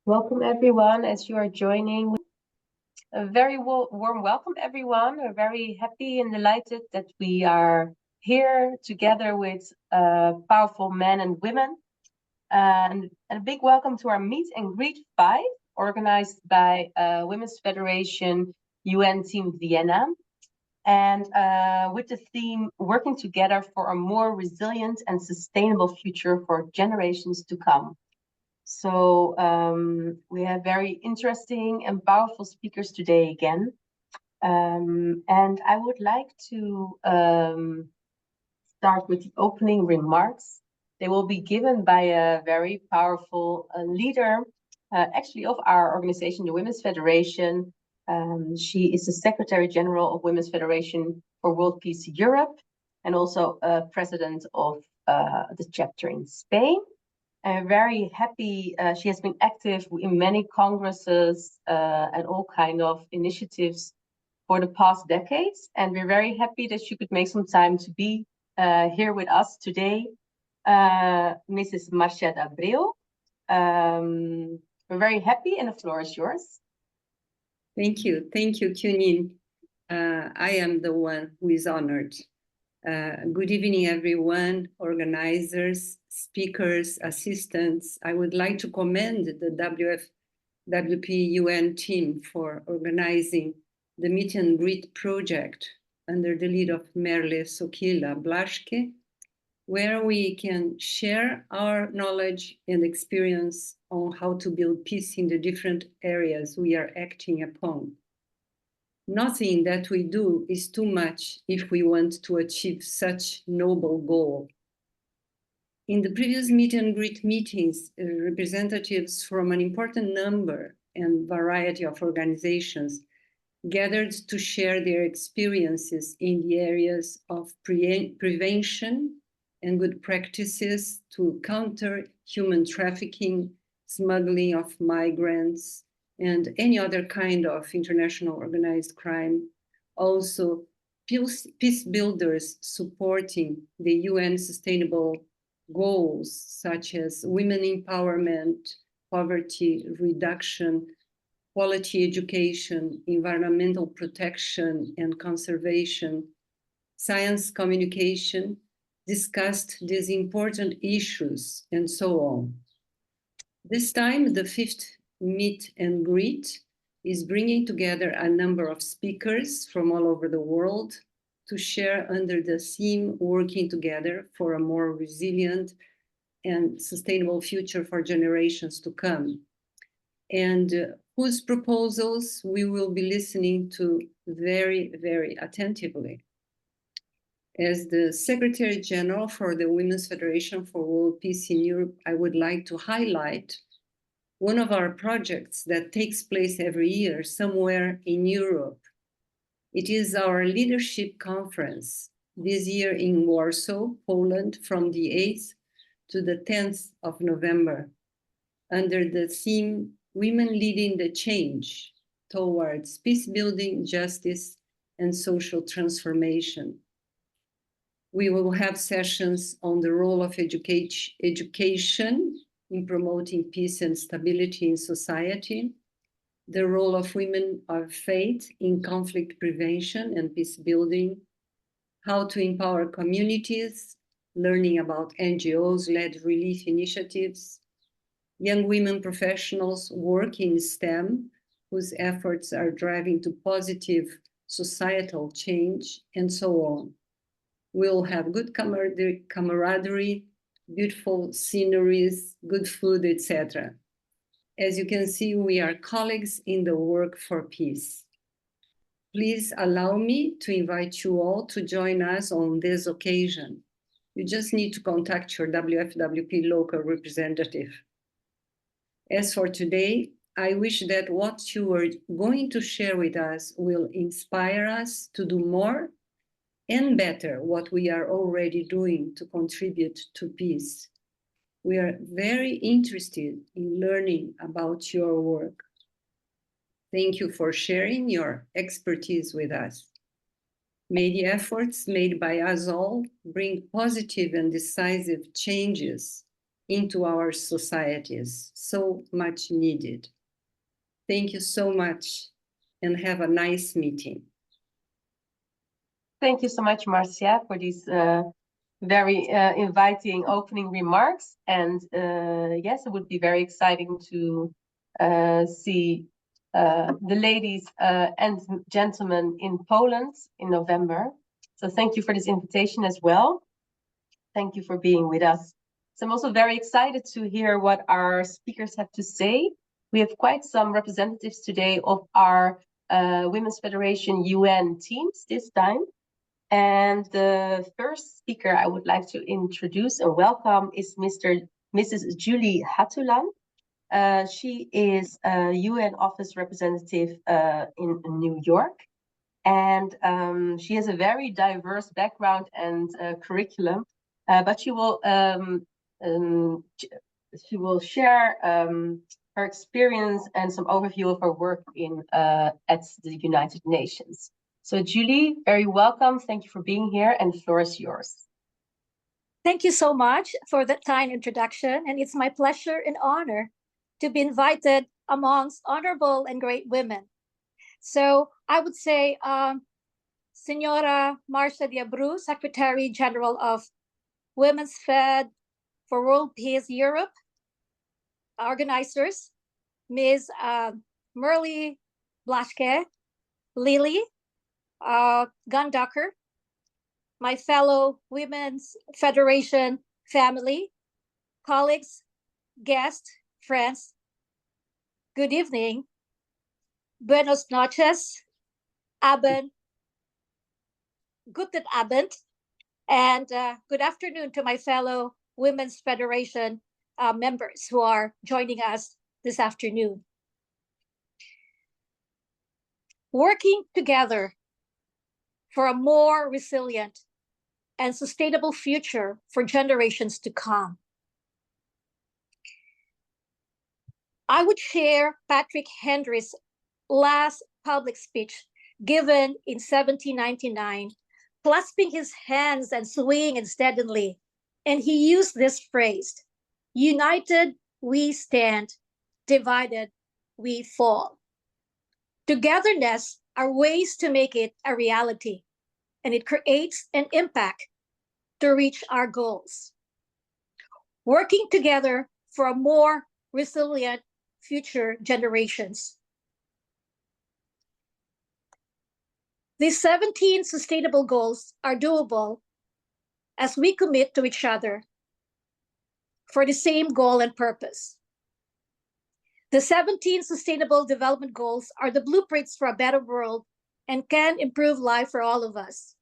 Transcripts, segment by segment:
Welcome everyone as you are joining. A very warm welcome everyone. We're very happy and delighted that we are here together with powerful men and women. And a big welcome to our Meet and Greet 5, organized by Women's Federation UN Team Vienna. And with the theme, working together for a more resilient and sustainable future for generations to come. So we have very interesting and powerful speakers today again. And I would like to start with the opening remarks. They will be given by a very powerful leader, actually of our organization, the Women's Federation. She is the Secretary General of Women's Federation for World Peace Europe, and also president of the chapter in Spain. Very happy. She has been active in many congresses and all kind of initiatives for the past decades. And we're very happy that she could make some time to be here with us today. Mrs. Marcia d'Abreu. We're very happy and the floor is yours. Thank you, Kyung. I am the one who is honored. Good evening, everyone, organizers, speakers, assistants. I would like to commend the WFWP-UN team for organizing the Meet and Greet project under the lead of Merle Sokila Blaszke, where we can share our knowledge and experience on how to build peace in the different areas we are acting upon. Nothing that we do is too much if we want to achieve such noble goal. In the previous meet and greet meetings, representatives from an important number and variety of organizations gathered to share their experiences in the areas of prevention and good practices to counter human trafficking, smuggling of migrants, and any other kind of international organized crime. Also, peace builders supporting the UN sustainable goals, such as women empowerment, poverty reduction, quality education, environmental protection and conservation, science communication, discussed these important issues, and so on. This time, the fifth Meet and Greet is bringing together a number of speakers from all over the world to share under the theme Working Together for a More Resilient and Sustainable Future for Generations to Come, and whose proposals we will be listening to very, very attentively. As the Secretary General for the Women's Federation for World Peace in Europe, I would like to highlight one of our projects that takes place every year somewhere in Europe. It is our leadership conference, this year in Warsaw, Poland, from the 8th to the 10th of November, under the theme Women Leading the Change Towards Peace Building, Justice, and Social Transformation. We will have sessions on the role of education in promoting peace and stability in society, the role of women of faith in conflict prevention and peace building, how to empower communities, learning about NGOs-led relief initiatives, young women professionals working in STEM, whose efforts are driving to positive societal change, and so on. We'll have good camaraderie, beautiful sceneries, good food, etc. As you can see, we are colleagues in the work for peace. Please allow me to invite you all to join us on this occasion. You just need to contact your WFWP local representative. As for today, I wish that what you are going to share with us will inspire us to do more and better what we are already doing to contribute to peace. We are very interested in learning about your work. Thank you for sharing your expertise with us. May the efforts made by us all bring positive and decisive changes into our societies, so much needed. Thank you so much and have a nice meeting. Thank you so much, Marcia, for these very inviting opening remarks. And yes, it would be very exciting to see the ladies and gentlemen in Poland in November. So thank you for this invitation as well. Thank you for being with us. So I'm also very excited to hear what our speakers have to say. We have quite some representatives today of our Women's Federation UN teams this time. And the first speaker I would like to introduce and welcome is Mrs. Julie HATULAN. She is a UN office representative in New York. And she has a very diverse background and curriculum, but she will share her experience and some overview of her work at the United Nations. So Julie, very welcome. Thank you for being here, and the floor is yours. Thank you so much for that kind introduction, and it's my pleasure and honor to be invited amongst honorable and great women. So I would say, Senora Marcia Diabru, Secretary General of Women's Fed for World Peace Europe, organizers, Ms. Merle Blaschke, Lily Gunducker, my fellow Women's Federation family, colleagues, guests, friends, good evening, buenos noches, Abend, guten Abend, and good afternoon to my fellow Women's Federation members who are joining us this afternoon. Working together for a more resilient and sustainable future for generations to come. I would share Patrick Henry's last public speech given in 1799, clasping his hands and swaying unsteadily. And he used this phrase, "United we stand, divided we fall." Togetherness are ways to make it a reality, and it creates an impact to reach our goals. Working together for a more resilient future generations. These 17 sustainable goals are doable as we commit to each other for the same goal and purpose. The 17 Sustainable Development Goals are the blueprints for a better world and can improve life for all of us.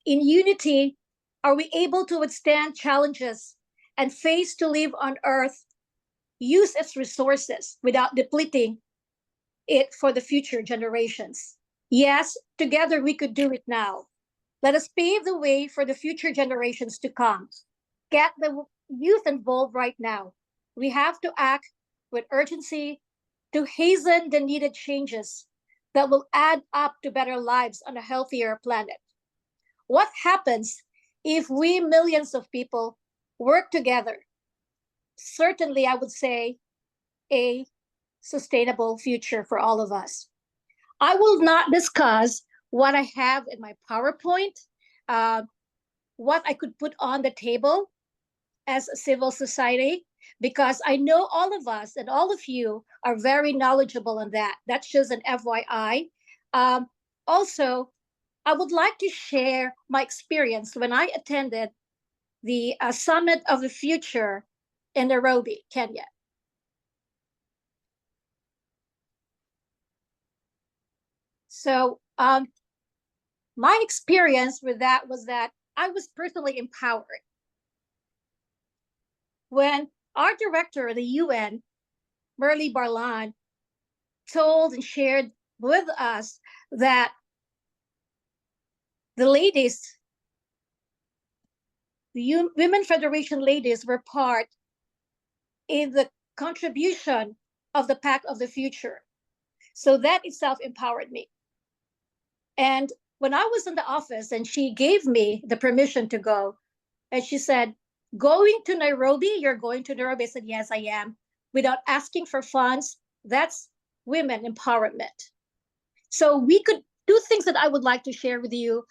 In unity, are we able to withstand challenges and face to live on Earth, use its resources without depleting it for the future generations? Yes, together we could do it now. Let us pave the way for the future generations to come. Get the youth involved right now. We have to act with urgency to hasten the needed changes that will add up to better lives on a healthier planet. What happens if we, millions of people, work together? Certainly, I would say a sustainable future for all of us. I will not discuss what I have in my PowerPoint, what I could put on the table as a civil society, because I know all of us and all of you are very knowledgeable on that. That's just an FYI. Also, I would like to share my experience when I attended the Summit of the Future in Nairobi, Kenya. So my experience with that was that I was personally empowered. When our director of the UN, Merle BARLAAN, told and shared with us that the ladies, the Women Federation ladies, were part in the contribution of the Pact of the Future. So that itself empowered me. And when I was in the office and she gave me the permission to go, and she said, Going to Nairobi, you're going to Nairobi. I said, yes, I am. Without asking for funds, that's women empowerment. So we could do things that I would like to share with you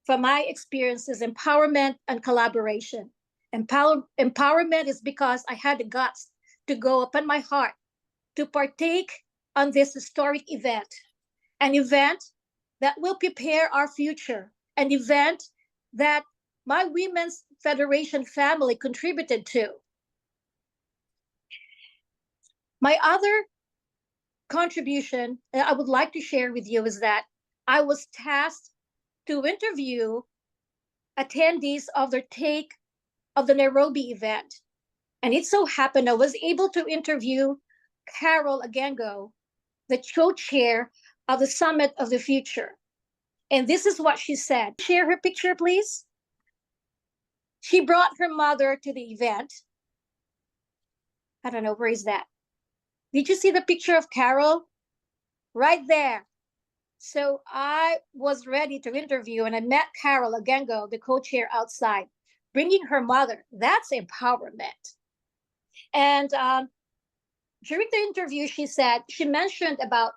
from my experiences, empowerment and collaboration. Empowerment is because I had the guts to go upon my heart to partake on this historic event, an event that will prepare our future, an event that my Women's Federation family contributed to. My other contribution that I would like to share with you is that I was tasked to interview attendees of their take of the Nairobi event. And it so happened I was able to interview Carol Agengo, the co-chair of the Summit of the Future. And this is what she said. Share her picture, please. She brought her mother to the event. I don't know, where is that? Did you see the picture of Carol? Right there. So I was ready to interview, and I met Carol Agengo, the co-chair, outside, bringing her mother. That's empowerment. And during the interview, she mentioned about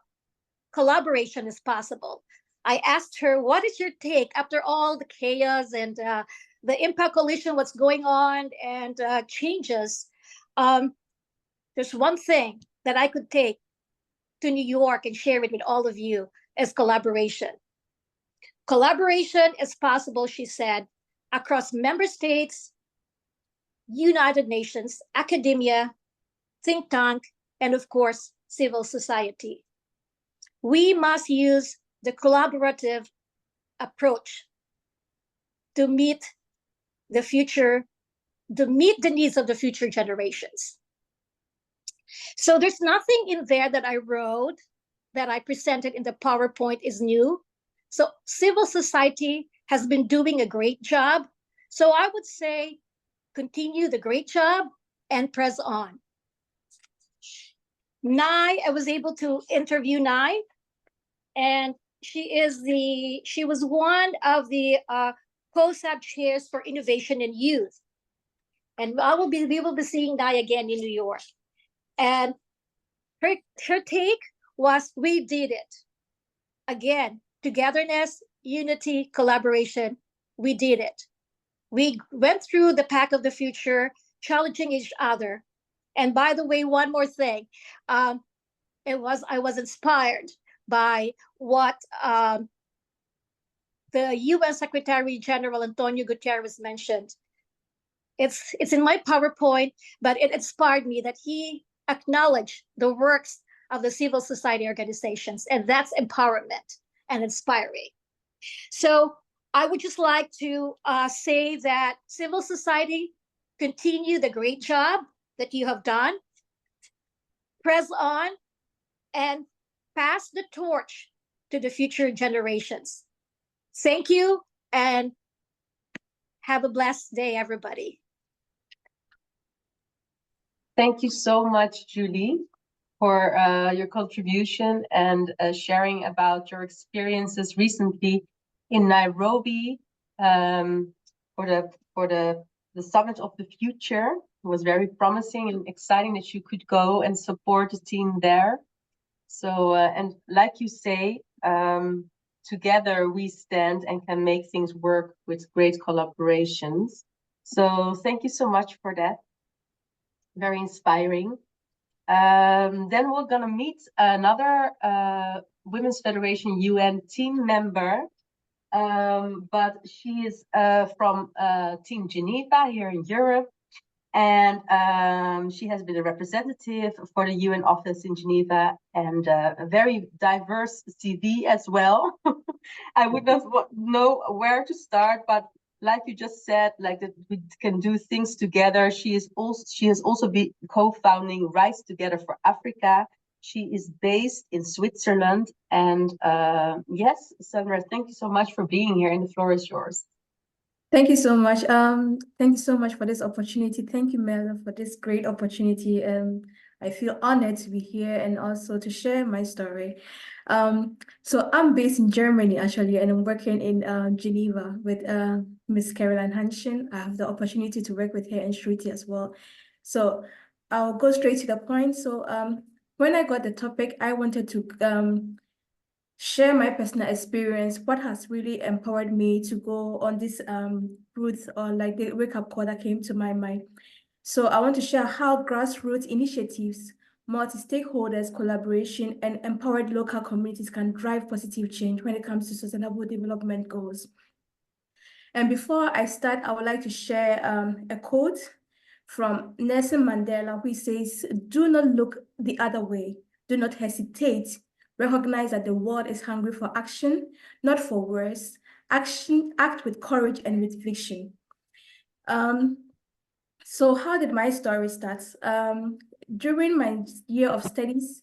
collaboration is possible. I asked her, what is your take after all the chaos and the impact coalition, what's going on, and changes? There's one thing that I could take to New York and share it with all of you as collaboration. Collaboration is possible, she said, across member states, United Nations, academia, think tank, and of course, civil society. We must use the collaborative approach to meet the future, to meet the needs of the future generations. So there's nothing in there that I wrote that I presented in the PowerPoint is new. So civil society has been doing a great job. So I would say continue the great job and press on. Nai, I was able to interview Nai, and she was one of the COSAB chairs for innovation and youth. And we will be seeing Nai again in New York. And her take was, we did it. Again, togetherness, unity, collaboration, we did it. We went through the path of the future, challenging each other. And by the way, one more thing, I was inspired by what the UN Secretary General Antonio Guterres mentioned. It's in my PowerPoint, but it inspired me that he acknowledged the works of the civil society organizations, and that's empowerment and inspiring. So I would just like to say that civil society, continue the great job that you have done, press on, and pass the torch to the future generations. Thank you, and have a blessed day, everybody. Thank you so much, Julie, for your contribution and sharing about your experiences recently in Nairobi for the Summit of the Future. It was very promising and exciting that you could go and support the team there. So, and like you say, together we stand and can make things work with great collaborations. So thank you so much for that. Very inspiring. Then we're gonna meet another Women's Federation UN team member, but she is from Team Geneva here in Europe, and she has been a representative for the UN office in Geneva, and a very diverse CV as well. I would not know where to start, but like you just said, like that we can do things together. She has also been co-founding Rise Together for Africa. She is based in Switzerland. And yes, Sandra, thank you so much for being here, and the floor is yours. Thank you so much. Thank you so much for this opportunity. Thank you, Mel, for this great opportunity. I feel honored to be here and also to share my story. So I'm based in Germany, actually, and I'm working in Geneva with Miss Caroline Hanshin. I have the opportunity to work with her and Shruti as well. So I'll go straight to the point. So when I got the topic, I wanted to share my personal experience, what has really empowered me to go on this route, or like the wake-up call that came to my mind. So I want to share how grassroots initiatives, multi-stakeholders collaboration, and empowered local communities can drive positive change when it comes to sustainable development goals. And before I start, I would like to share a quote from Nelson Mandela, who says, "Do not look the other way. Do not hesitate. Recognize that the world is hungry for action, not for words. Act with courage and with vision." So how did my story start? During my year of studies,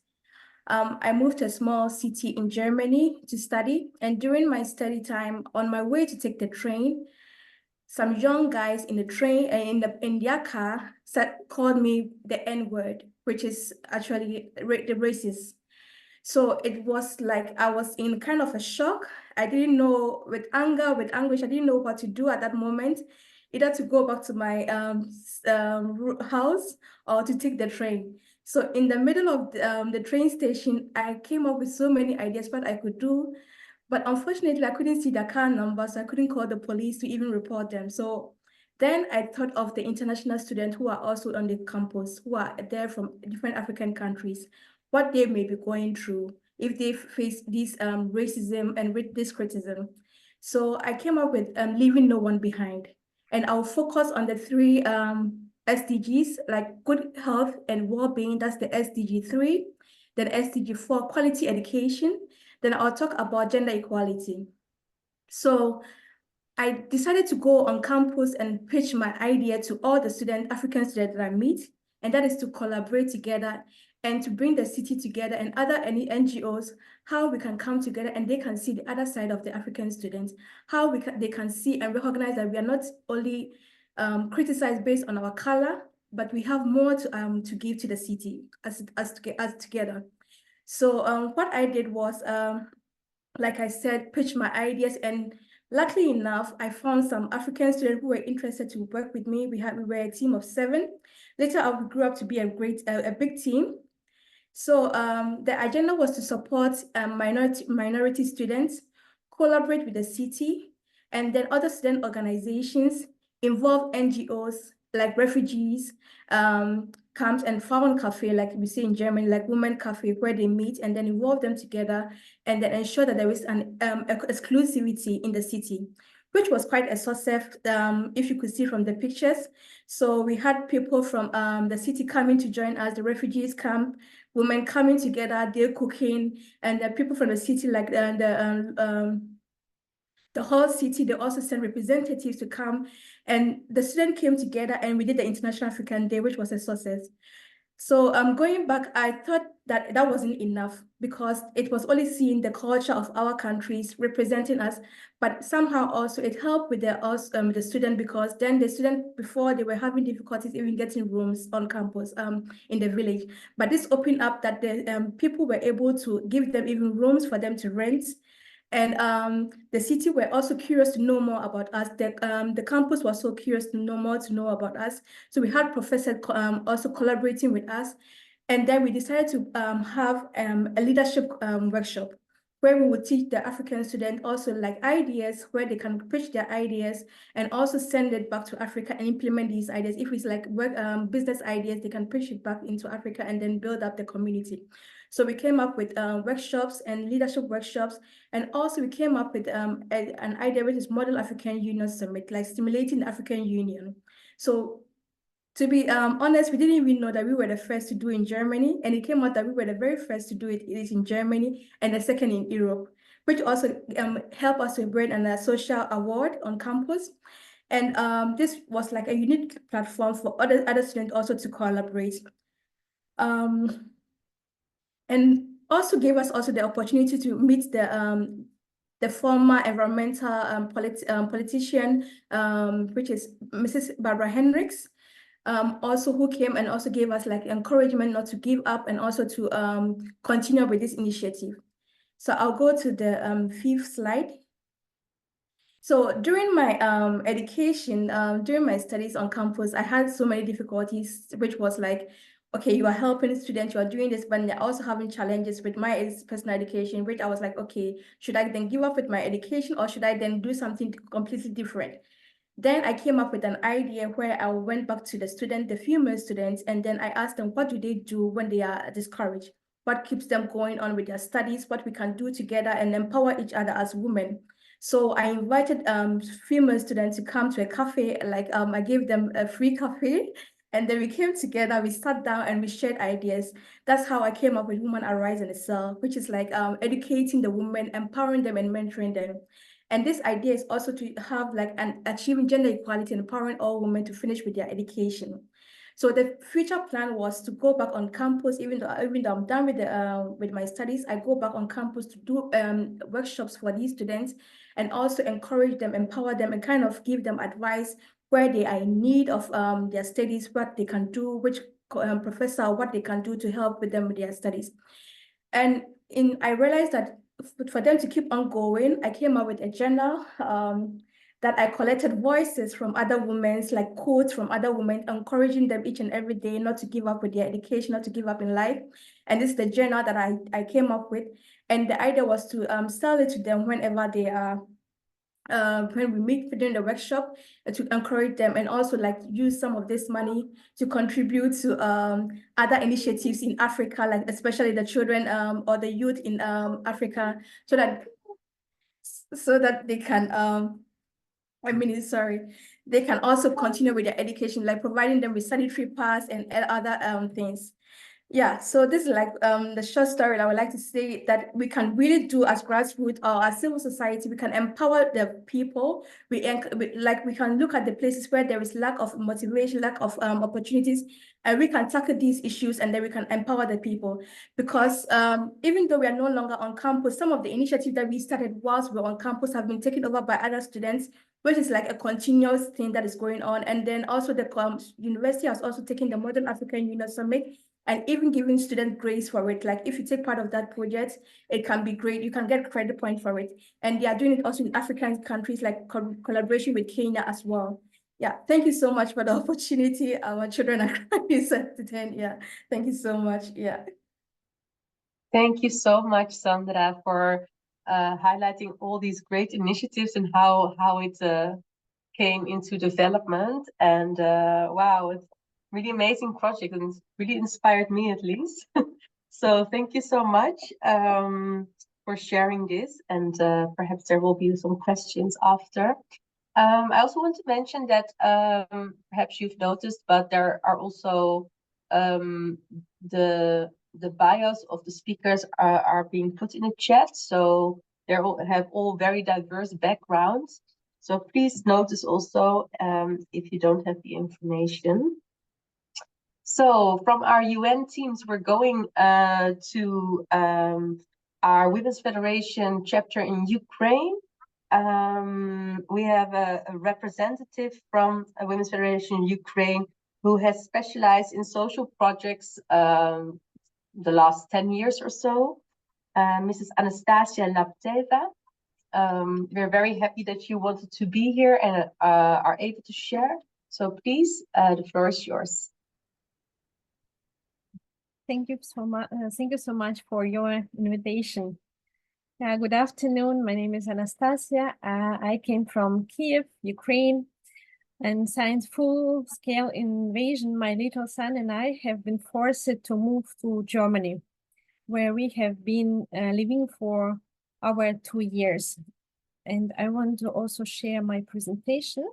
I moved to a small city in Germany to study. And during my study time, on my way to take the train, some young guys in the train in their car called me the N-word, which is actually the racist. So it was like I was in kind of a shock. I didn't know, with anger, with anguish, I didn't know what to do at that moment, either to go back to my house or to take the train. So in the middle of the train station, I came up with so many ideas what I could do. But unfortunately, I couldn't see the car number, so I couldn't call the police to even report them. So then I thought of the international students who are also on the campus, who are there from different African countries, what they may be going through if they face this racism and with this criticism. So I came up with leaving no one behind. And I'll focus on the three SDGs, like good health and well-being, that's the SDG 3, then SDG 4, quality education, then I'll talk about gender equality. So I decided to go on campus and pitch my idea to all the African students that I meet, and that is to collaborate together and to bring the city together and any NGOs, how we can come together and they can see the other side of the African students, how they can see and recognize that we are not only criticized based on our color, but we have more to give to the city as together. So what I did was, like I said, pitch my ideas, and luckily enough, I found some African students who were interested to work with me. We were a team of 7. Later on, we grew up to be a big team. So the agenda was to support minority students, collaborate with the city, and then other student organizations, involve NGOs like refugees, camps, and Frauen Cafe, like we say in Germany, like women cafe, where they meet and then involve them together and then ensure that there is an exclusivity in the city, which was quite a success, if you could see from the pictures. So we had people from the city coming to join us, the refugees camp, women coming together, they're cooking, and the people from the city, like the whole city, they also sent representatives to come, and the students came together and we did the International African Day, which was a success. So going back, I thought that wasn't enough because it was only seeing the culture of our countries representing us, but somehow also it helped with the student, because then the student, before, they were having difficulties even getting rooms on campus in the village. But this opened up that the people were able to give them even rooms for them to rent. And the city were also curious to know more about us. The campus was so curious to know about us. So we had professors also collaborating with us. And then we decided to have a leadership workshop where we would teach the African students also like ideas, where they can pitch their ideas and also send it back to Africa and implement these ideas. If it's like business ideas, they can pitch it back into Africa and then build up the community. So we came up with workshops and leadership workshops, and also we came up with an idea which is Model African Union Summit, like stimulating the African Union. So to be honest, we didn't even know that we were the first to do in Germany, and it came out that we were the very first to do it in Germany and the second in Europe, which also helped us to bring a social award on campus. And this was like a unique platform for other students also to collaborate. And also gave us also the opportunity to meet the former environmental politician, which is Mrs. Barbara Hendricks, also who came and also gave us like encouragement not to give up and also to continue with this initiative. So I'll go to the 5th slide. So during my education, during my studies on campus, I had so many difficulties, which was like, okay, you are helping students, you are doing this, but they're also having challenges with my personal education, which I was like, okay, should I then give up with my education or should I then do something completely different? Then I came up with an idea where I went back to the female students, and then I asked them, what do they do when they are discouraged? What keeps them going on with their studies? What we can do together and empower each other as women. So I invited female students to come to a cafe, like I gave them a free cafe, and then we came together, we sat down and we shared ideas. That's how I came up with Women Arise in Itself, which is like educating the women, empowering them and mentoring them. And this idea is also to have like an achieving gender equality and empowering all women to finish with their education. So the future plan was to go back on campus, even though I'm done with my studies, I go back on campus to do workshops for these students and also encourage them, empower them, and kind of give them advice where they are in need of their studies, what they can do, which professor, what they can do to help with them with their studies. And I realized that for them to keep on going, I came up with a journal that I collected voices from other women, like quotes from other women, encouraging them each and every day not to give up with their education, not to give up in life. And this is the journal that I came up with. And the idea was to sell it to them whenever they are when we meet during the workshop, to encourage them, and also like use some of this money to contribute to other initiatives in Africa, like especially the children or the youth in Africa, so that they can they can also continue with their education, like providing them with sanitary pads and other things. Yeah, so this is like the short story that I would like to say, that we can really do as grassroots or as civil society. We can empower the people. We can look at the places where there is lack of motivation, lack of opportunities, and we can tackle these issues, and then we can empower the people. Because even though we are no longer on campus, some of the initiatives that we started whilst we were on campus have been taken over by other students, which is like a continuous thing that is going on. And then also the university has also taken the Modern African Union Summit and even giving student grades for it. Like if you take part of that project, it can be great. You can get credit point for it. And they are doing it also in African countries, like collaboration with Kenya as well. Yeah, thank you so much for the opportunity. Our children are crying to 10. Yeah, thank you so much. Yeah. Thank you so much, Sandra, for highlighting all these great initiatives and how it came into development. And wow, it's really amazing project, and it's really inspired me at least. So thank you so much for sharing this, and perhaps there will be some questions after. I also want to mention that perhaps you've noticed, but there are also the bios of the speakers are being put in a chat, so they have all very diverse backgrounds. So please notice also if you don't have the information. So from our UN teams, we're going to our Women's Federation chapter in Ukraine. We have a representative from a Women's Federation in Ukraine who has specialized in social projects the last 10 years or so, Mrs. Anastasia LAPTEVA. We're very happy that you wanted to be here and are able to share. So please, the floor is yours. Thank you so much. Thank you so much for your invitation. Good afternoon. My name is Anastasia. I came from Kiev, Ukraine, and since full-scale invasion, my little son and I have been forced to move to Germany, where we have been living for over 2 years. And I want to also share my presentation.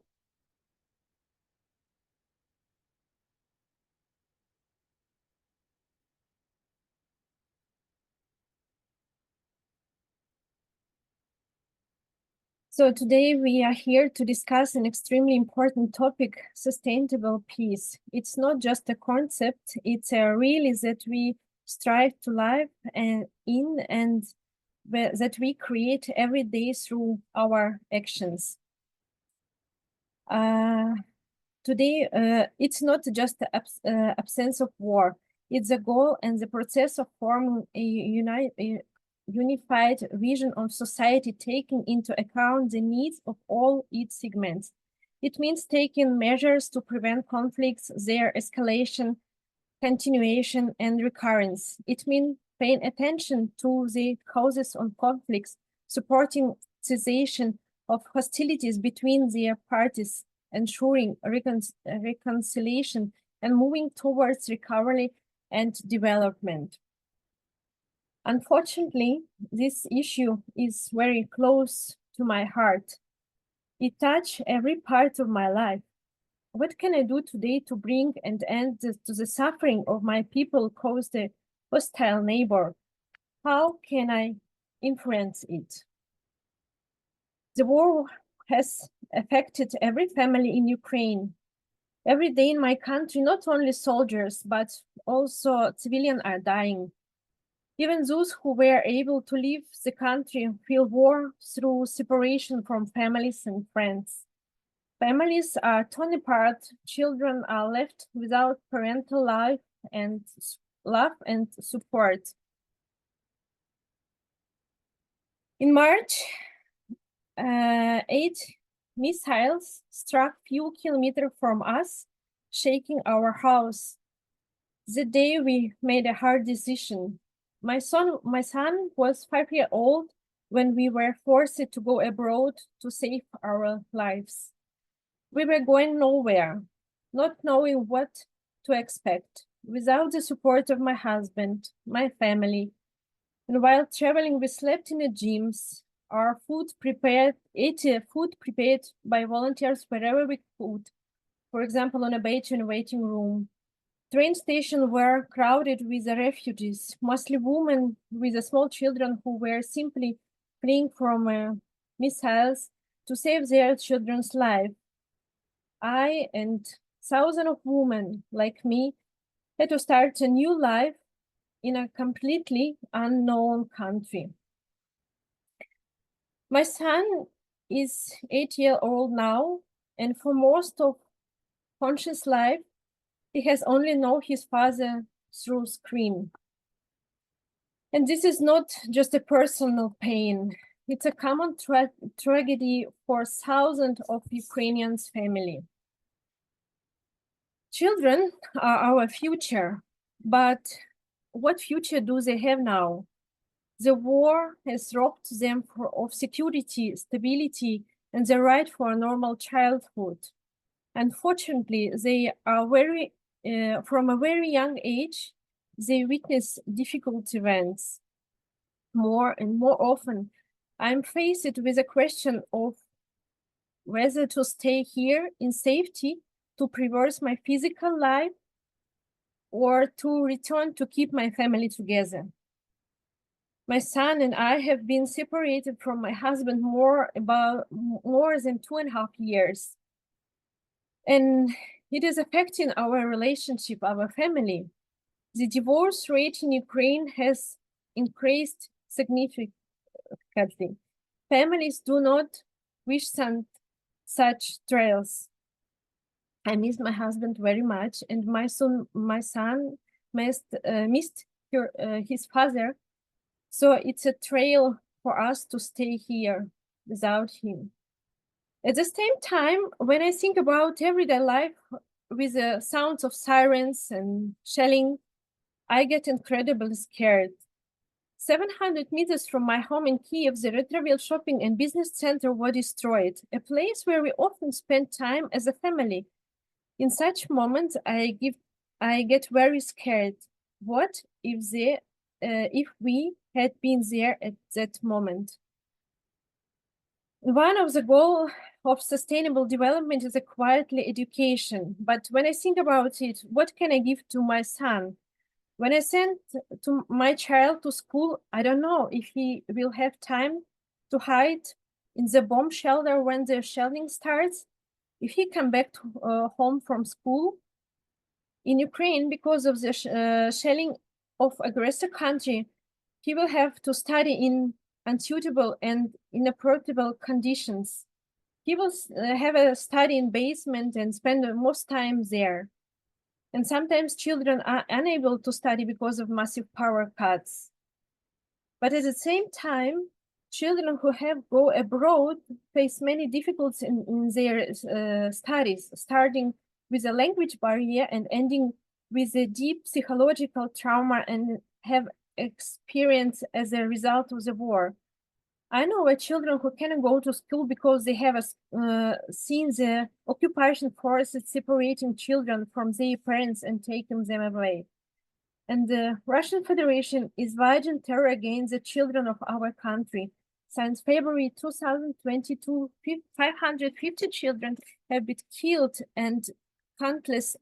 So today we are here to discuss an extremely important topic, sustainable peace. It's not just a concept, it's a reality that we strive to live in and that we create every day through our actions. Today, it's not just the absence of war, it's the goal and the process of forming a unified vision of society taking into account the needs of all its segments. It means taking measures to prevent conflicts, their escalation, continuation, and recurrence. It means paying attention to the causes of conflicts, supporting cessation of hostilities between their parties, ensuring reconciliation, and moving towards recovery and development. Unfortunately, this issue is very close to my heart. It touches every part of my life. What can I do today to bring an end to the suffering of my people caused a hostile neighbor? How can I influence it? The war has affected every family in Ukraine. Every day in my country, not only soldiers, but also civilians are dying. Even those who were able to leave the country feel war through separation from families and friends. Families are torn apart, children are left without parental love and support. In March, 8 missiles struck few kilometers from us, shaking our house. The day we made a hard decision. My son was 5 years old when we were forced to go abroad to save our lives. We were going nowhere, not knowing what to expect, without the support of my husband, my family. And while traveling, we slept in the gyms. Our ate food prepared by volunteers wherever we could. For example, on a beach in a waiting room. Train stations were crowded with the refugees, mostly women with the small children who were simply fleeing from missiles to save their children's life. I and thousands of women like me had to start a new life in a completely unknown country. My son is 8 years old now, and for most of conscious life, he has only known his father through screen. And this is not just a personal pain. It's a common tragedy for thousands of Ukrainians' family. Children are our future, but what future do they have now? The war has robbed them of security, stability, and the right for a normal childhood. Unfortunately, they are from a very young age, they witness difficult events. More and more often, I'm faced with a question of whether to stay here in safety to preserve my physical life or to return to keep my family together. My son and I have been separated from my husband more than 2.5 years. And it is affecting our relationship, our family. The divorce rate in Ukraine has increased significantly. Families do not wish such trials. I miss my husband very much, and my son missed his father. So it's a trail for us to stay here without him. At the same time, when I think about everyday life with the sounds of sirens and shelling, I get incredibly scared. 700 meters from my home in Kiev, the Retroville shopping and business center was destroyed, a place where we often spend time as a family. In such moments, I get very scared. What if we had been there at that moment? One of the goals of sustainable development is a quietly education. But when I think about it, what can I give to my son? When I send my child to school, I don't know if he will have time to hide in the bomb shelter when the shelling starts. If he come back to, home from school in Ukraine because of the shelling of aggressor country, he will have to study in unsuitable and inappropriate conditions. He will have a study in basement and spend most time there. And sometimes children are unable to study because of massive power cuts. But at the same time, children who have go abroad face many difficulties in their studies, starting with a language barrier and ending with a deep psychological trauma and have experienced as a result of the war. I know children who cannot go to school because they have seen the occupation forces separating children from their parents and taking them away. And the Russian Federation is waging terror against the children of our country. Since February 2022, 550 children have been killed and countless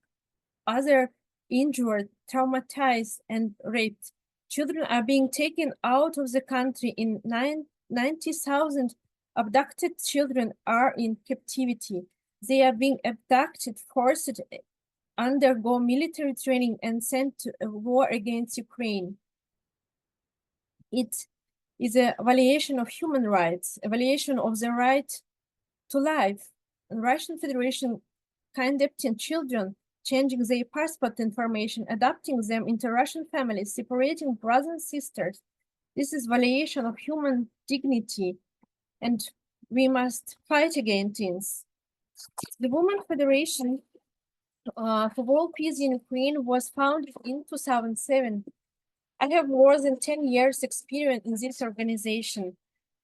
other injured, traumatized, and raped. Children are being taken out of the country. 90,000 abducted children are in captivity. They are being abducted, forced, undergo military training, and sent to a war against Ukraine. It is a violation of human rights, a violation of the right to life. The Russian Federation kidnapping children, changing their passport information, adopting them into Russian families, separating brothers and sisters. This is violation of human dignity, and we must fight against this. The Women's Federation for World Peace in Ukraine was founded in 2007. I have more than 10 years experience in this organization.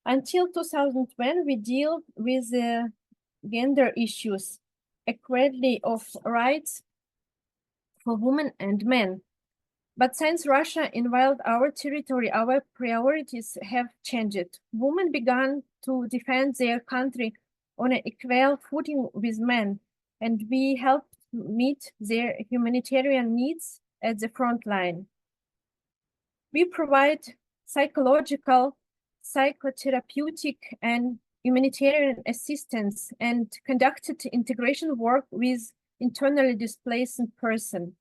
Until 2020, we deal with the gender issues, equality of rights for women and men. But since Russia invaded our territory, our priorities have changed. Women began to defend their country on an equal footing with men, and we helped meet their humanitarian needs at the front line. We provide psychological, psychotherapeutic, and humanitarian assistance and conducted integration work with internally displaced persons.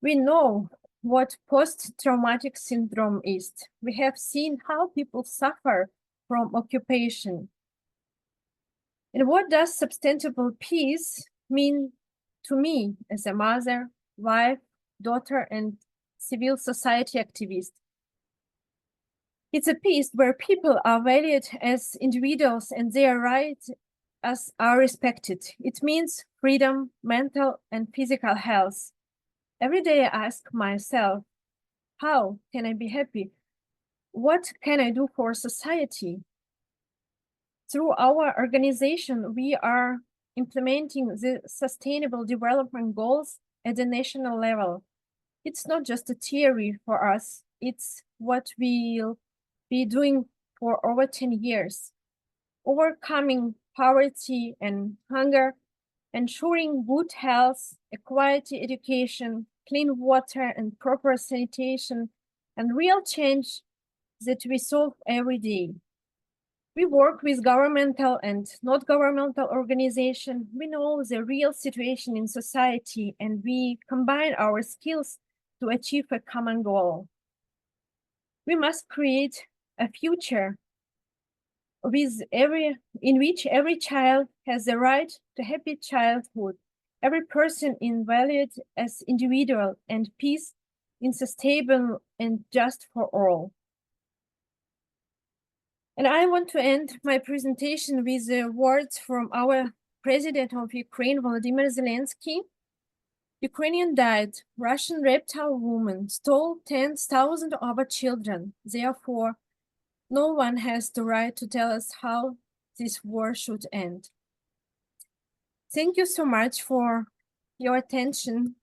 We know what post-traumatic syndrome is. We have seen how people suffer from occupation. And what does sustainable peace mean to me as a mother, wife, daughter, and civil society activist? It's a peace where people are valued as individuals and their rights are respected. It means freedom, mental and physical health. Every day I ask myself, how can I be happy? What can I do for society? Through our organization, we are implementing the Sustainable Development Goals at the national level. It's not just a theory for us, it's what we'll be doing for over 10 years. Overcoming poverty and hunger, ensuring good health, equality education, clean water and proper sanitation, and real change that we solve every day. We work with governmental and not governmental organizations. We know the real situation in society, and we combine our skills to achieve a common goal. We must create a future in which every child has the right to happy childhood, every person is valued as individual, and peace is sustainable and just for all. And I want to end my presentation with the words from our President of Ukraine, Volodymyr Zelensky. Ukrainian died, Russian raped our women, stole 10,000 of our children. Therefore, no one has the right to tell us how this war should end. Thank you so much for your attention.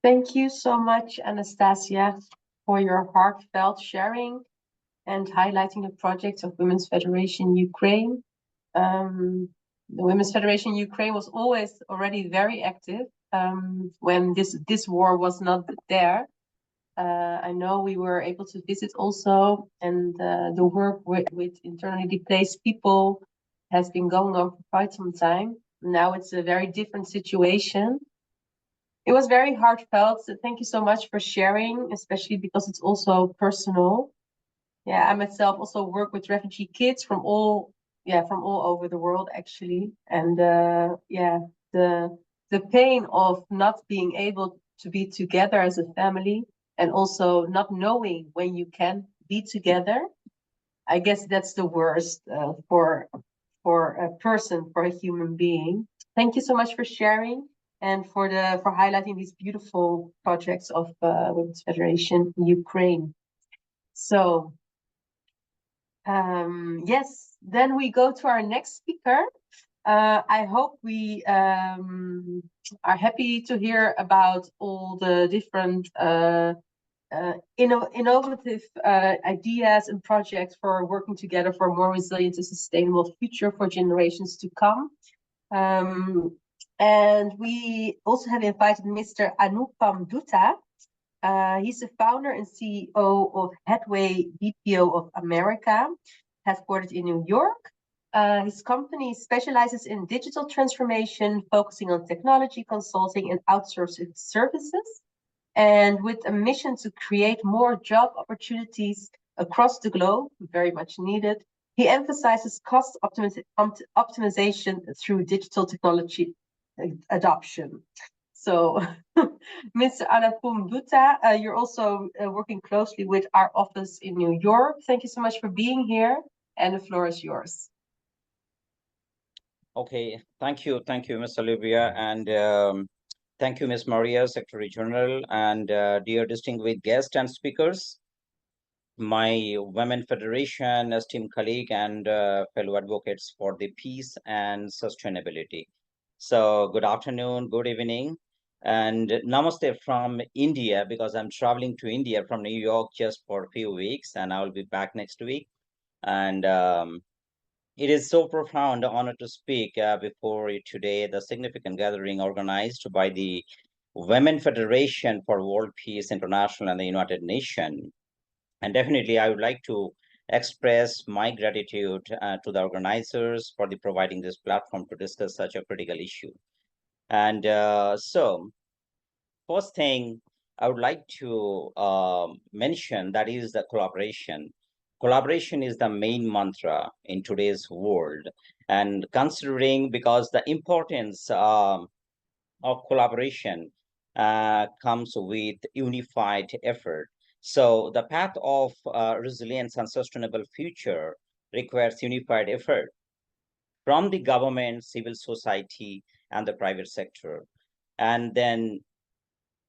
Thank you so much, Anastasia, for your heartfelt sharing and highlighting the projects of Women's Federation Ukraine. The Women's Federation Ukraine was always already very active when this war was not there. I know we were able to visit also, and the work with internally displaced people has been going on for quite some time. Now it's a very different situation. It was very heartfelt, so thank you so much for sharing, especially because it's also personal. Yeah, I myself also work with refugee kids from all over the world, actually. And the pain of not being able to be together as a family and also not knowing when you can be together. I guess that's the worst for a person, for a human being. Thank you so much for sharing and for highlighting these beautiful projects of Women's Federation Ukraine. So yes, then we go to our next speaker. I hope we are happy to hear about all the different innovative ideas and projects for working together for a more resilient and sustainable future for generations to come. And we also have invited Mr. Anupam Dutta. He's the founder and CEO of Headway BPO of America, headquartered in New York. His company specializes in digital transformation, focusing on technology consulting and outsourcing services, and with a mission to create more job opportunities across the globe, very much needed. He emphasizes cost optimization through digital technology adoption. So, Mr. Anupam Dutta, you're also working closely with our office in New York. Thank you so much for being here, and the floor is yours. Okay, thank you, Ms. Olivia, and thank you, Ms. Maria, Secretary General, and dear distinguished guests and speakers, my Women Federation esteemed colleague and fellow advocates for the peace and sustainability. So good afternoon, good evening, and namaste from India, because I'm traveling to India from New York just for a few weeks, and I will be back next week. And it is so profound honor to speak before you today, the significant gathering organized by the Women Federation for World Peace International and the United Nations. And definitely, I would like to express my gratitude to the organizers for providing this platform to discuss such a critical issue. And so, first thing I would like to mention, that is the collaboration. Collaboration is the main mantra in today's world. And considering, because the importance of collaboration comes with unified effort. So the path of resilience and sustainable future requires unified effort from the government, civil society, and the private sector. And then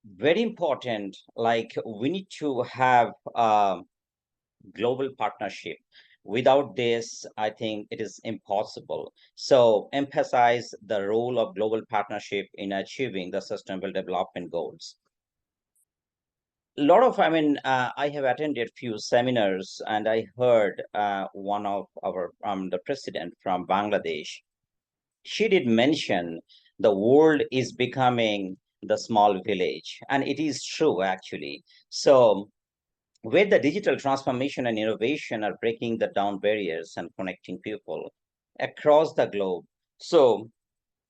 very important, like we need to have global partnership. Without this, I think it is impossible. So emphasize the role of global partnership in achieving the sustainable development goals. A lot of, I have attended few seminars, and I heard one of our, the president from Bangladesh. She did mention the world is becoming the small village, and it is true actually. So where the digital transformation and innovation are breaking the down barriers and connecting people across the globe. So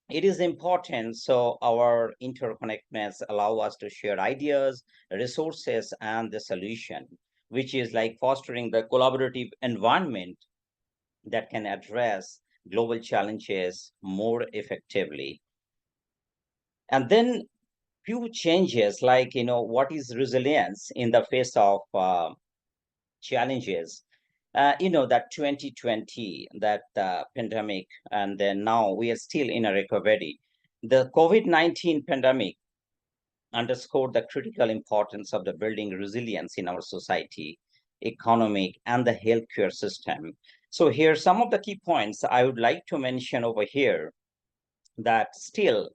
it is important. So our interconnectedness allow us to share ideas, resources, and the solution, which is like fostering the collaborative environment that can address global challenges more effectively. And then few changes, like, what is resilience in the face of challenges? That 2020, that pandemic, and then now we are still in a recovery. The COVID-19 pandemic underscored the critical importance of the building resilience in our society, economic, and the healthcare system. So here, some of the key points I would like to mention over here, that still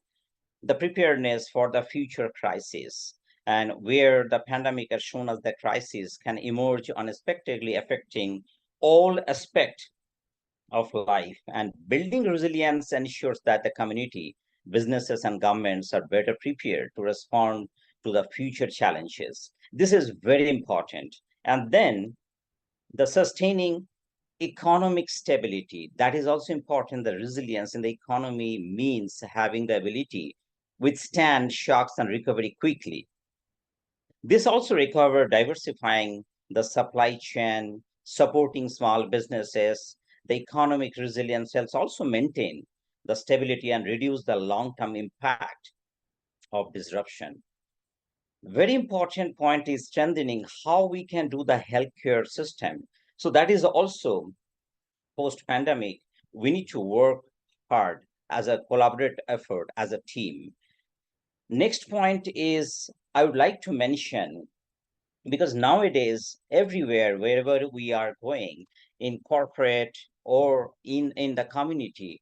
the preparedness for the future crisis, and where the pandemic has shown us that crisis can emerge unexpectedly, affecting all aspects of life. And building resilience ensures that the community, businesses, and governments are better prepared to respond to the future challenges. This is very important. And then the sustaining economic stability, that is also important. The resilience in the economy means having the ability withstand shocks and recovery quickly. This also requires diversifying the supply chain, supporting small businesses. The economic resilience helps also maintain the stability and reduce the long-term impact of disruption. Very important point is strengthening how we can do the healthcare system. So that is also post-pandemic, we need to work hard as a collaborative effort as a team. Next point is I would like to mention, because nowadays everywhere, wherever we are going, in corporate or in the community,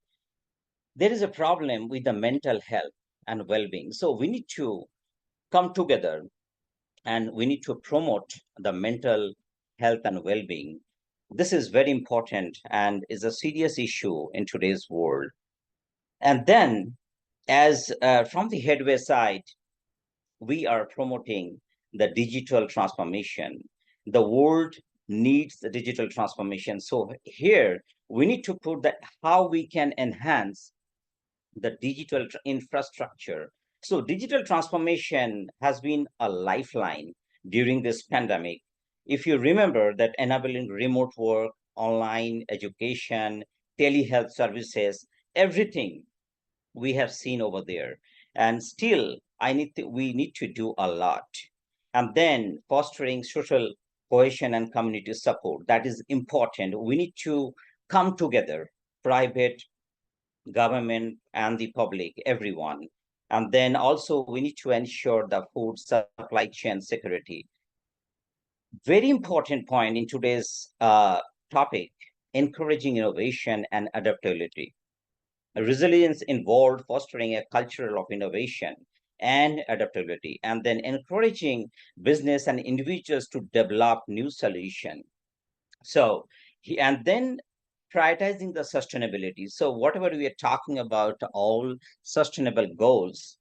there is a problem with the mental health and well-being. So we need to come together and we need to promote the mental health and well-being. This is very important and is a serious issue in today's world. And then as from the Headway side, we are promoting the digital transformation. The world needs the digital transformation. So here we need to put that how we can enhance the digital infrastructure. So digital transformation has been a lifeline during this pandemic. If you remember that enabling remote work, online education, telehealth services, everything we have seen over there. And still, we need to do a lot. And then fostering social cohesion and community support. That is important. We need to come together, private, government, and the public, everyone. And then also we need to ensure the food supply chain security. Very important point in today's topic, encouraging innovation and adaptability. Resilience involved fostering a culture of innovation and adaptability, and then encouraging business and individuals to develop new solutions. So, and then prioritizing the sustainability. So whatever we are talking about, all sustainable goals,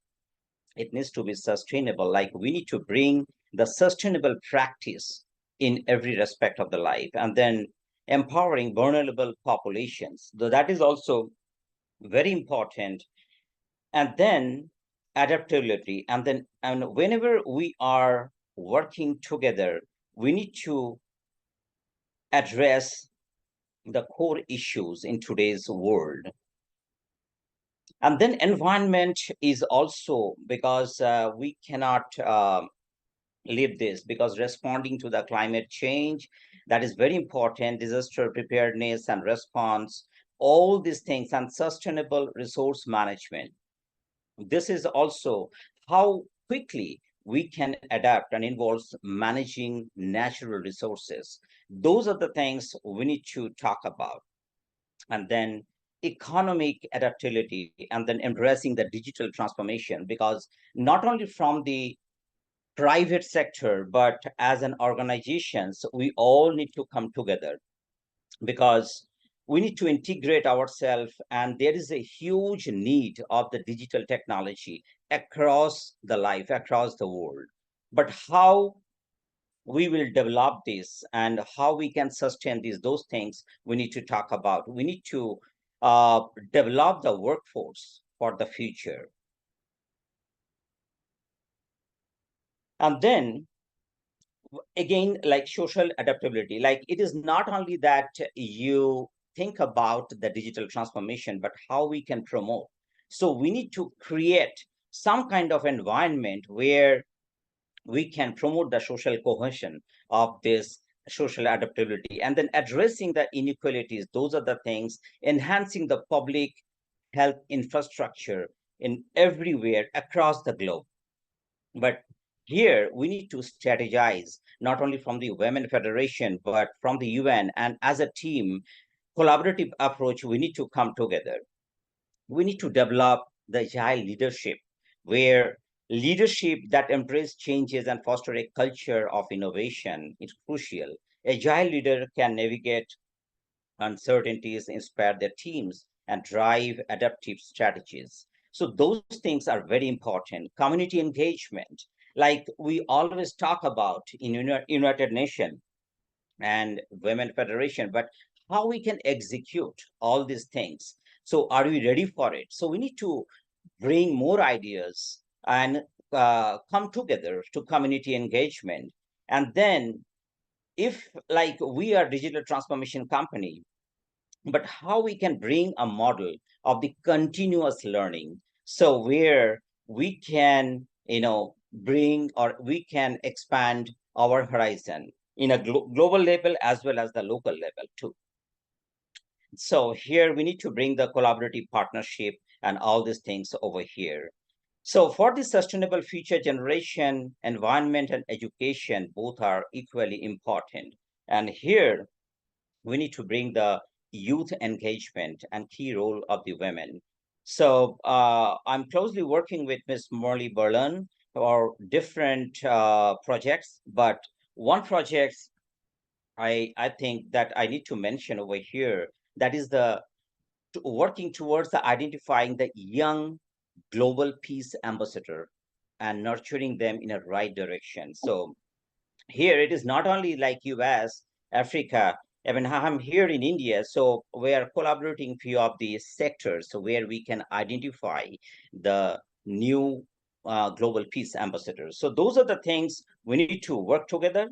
it needs to be sustainable. Like we need to bring the sustainable practice in every respect of the life, and then empowering vulnerable populations. So that is also very important. And then adaptability. And then and whenever we are working together, we need to address the core issues in today's world. And then environment is also, because we cannot leave this, because responding to the climate change, that is very important, disaster preparedness and response, all these things, and sustainable resource management. This is also how quickly we can adapt and involves managing natural resources. Those are the things we need to talk about. And then economic adaptability, and then embracing the digital transformation, because not only from the private sector, but as an organizations, we all need to come together, because we need to integrate ourselves, and there is a huge need of the digital technology across the life, across the world. But how we will develop this and how we can sustain those things we need to talk about. We need to develop the workforce for the future. And then again, like social adaptability, like it is not only that you think about the digital transformation, but how we can promote. So we need to create some kind of environment where we can promote the social cohesion of this social adaptability, and then addressing the inequalities. Those are the things, enhancing the public health infrastructure in everywhere across the globe. But here we need to strategize, not only from the Women Federation, but from the UN, and as a team, collaborative approach, we need to come together. We need to develop the agile leadership, where leadership that embraces changes and foster a culture of innovation is crucial. Agile leader can navigate uncertainties, inspire their teams, and drive adaptive strategies. So those things are very important. Community engagement, like we always talk about in United Nations and Women Federation, but how we can execute all these things. So are we ready for it? So we need to bring more ideas and come together to community engagement. And then if like we are digital transformation company, but how we can bring a model of the continuous learning. So where we can, bring, or we can expand our horizon in a global level as well as the local level too. So here we need to bring the collaborative partnership and all these things over here. So for the sustainable future generation, environment and education both are equally important. And here we need to bring the youth engagement and key role of the women. So I'm closely working with Ms. Morley BARLAAN for different projects, but one project I think that I need to mention over here, that is the working towards the identifying the young global peace ambassador and nurturing them in a right direction. So here it is not only like US, Africa, even I'm here in India, so we are collaborating few of these sectors, so where we can identify the new global peace ambassadors. So those are the things we need to work together,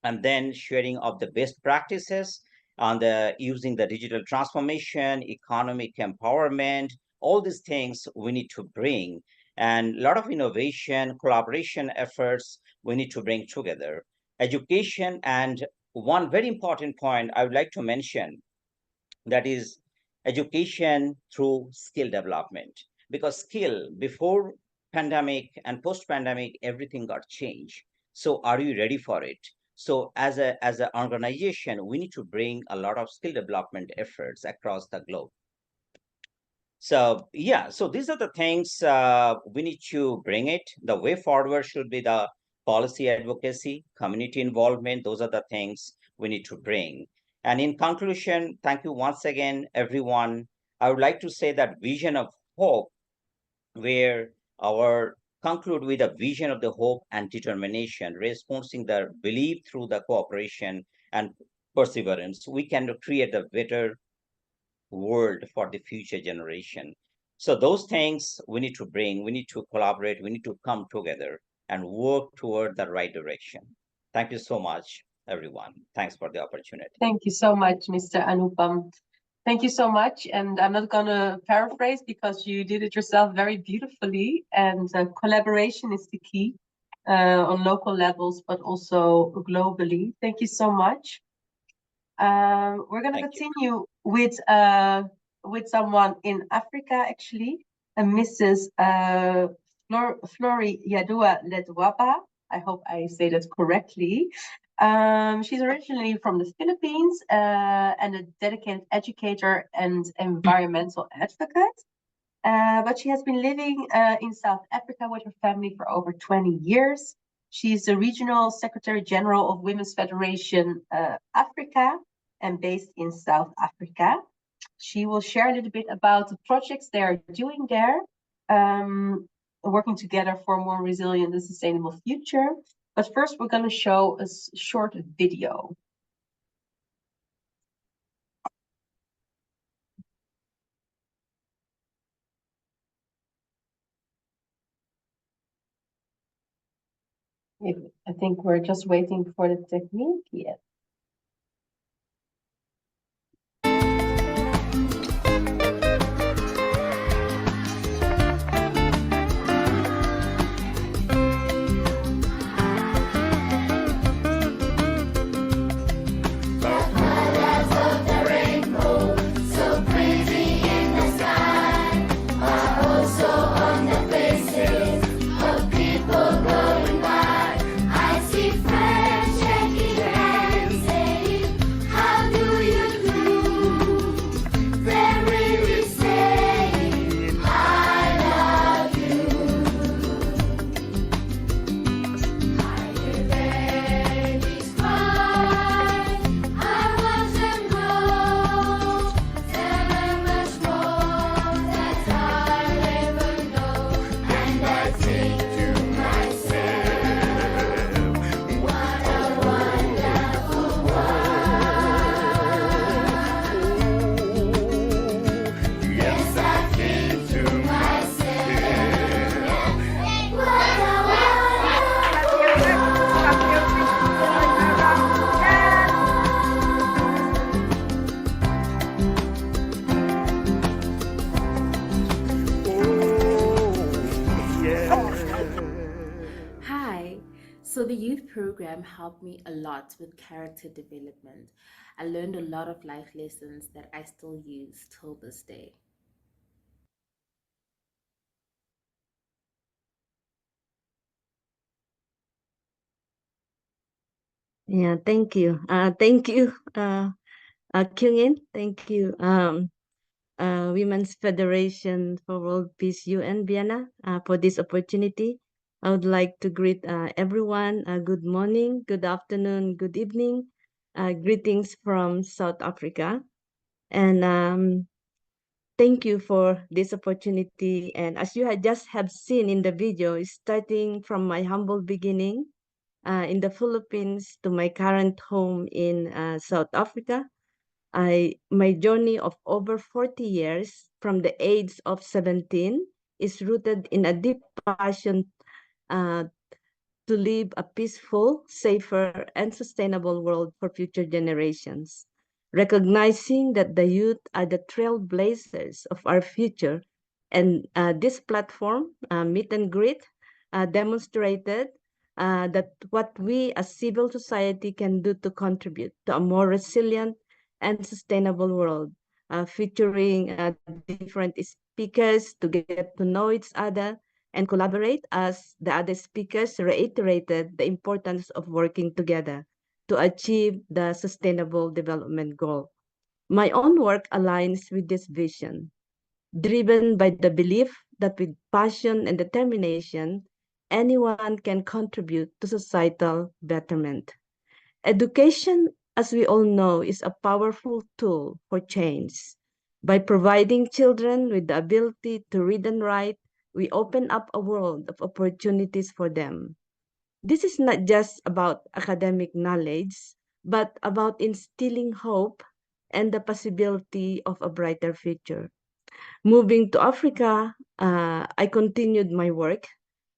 and then sharing of the best practices on the using the digital transformation, economic empowerment, all these things we need to bring, and a lot of innovation, collaboration efforts we need to bring together. Education, and one very important point I would like to mention, that is education through skill development, because skill before pandemic and post-pandemic, everything got changed. So are you ready for it? So as an organization, we need to bring a lot of skill development efforts across the globe. So yeah, so these are the things we need to bring it. The way forward should be the policy advocacy, community involvement. Those are the things we need to bring. And in conclusion, thank you once again, everyone. I would like to say that vision of hope, where our conclude with a vision of the hope and determination, responding the belief through the cooperation and perseverance, we can create a better world for the future generation. So those things we need to bring, we need to collaborate, we need to come together and work toward the right direction. Thank you so much, everyone. Thanks for the opportunity. Thank you so much, Mr. Anupam. Thank you so much. And I'm not going to paraphrase because you did it yourself very beautifully. And collaboration is the key on local levels, but also globally. Thank you so much. We're going to continue with someone in Africa, actually, Mrs. Yadua LEDWABA. I hope I say that correctly. She's originally from the Philippines and a dedicated educator and environmental advocate. But she has been living in South Africa with her family for over 20 years. She's the Regional Secretary General of Women's Federation Africa and based in South Africa. She will share a little bit about the projects they are doing there, working together for a more resilient and sustainable future. But first, we're going to show a short video. I think we're just waiting for the technique yet. program helped me a lot with character development. I learned a lot of life lessons that I still use till this day. Yeah, thank you. Thank you, Kyung. Thank you, Women's Federation for World Peace UN Vienna, for this opportunity. I would like to greet everyone. Good morning, good afternoon, good evening. Greetings from South Africa. And thank you for this opportunity. And as you just have seen in the video, starting from my humble beginning in the Philippines to my current home in South Africa, my journey of over 40 years from the age of 17 is rooted in a deep passion uh, to live a peaceful, safer, and sustainable world for future generations. Recognizing that the youth are the trailblazers of our future, and this platform, Meet and Greet, demonstrated that what we as civil society can do to contribute to a more resilient and sustainable world, featuring different speakers to get to know each other and collaborate, as the other speakers reiterated the importance of working together to achieve the Sustainable Development Goal. My own work aligns with this vision, driven by the belief that with passion and determination, anyone can contribute to societal betterment. Education, as we all know, is a powerful tool for change. By providing children with the ability to read and write, we open up a world of opportunities for them. This is not just about academic knowledge, but about instilling hope and the possibility of a brighter future. Moving to Africa, I continued my work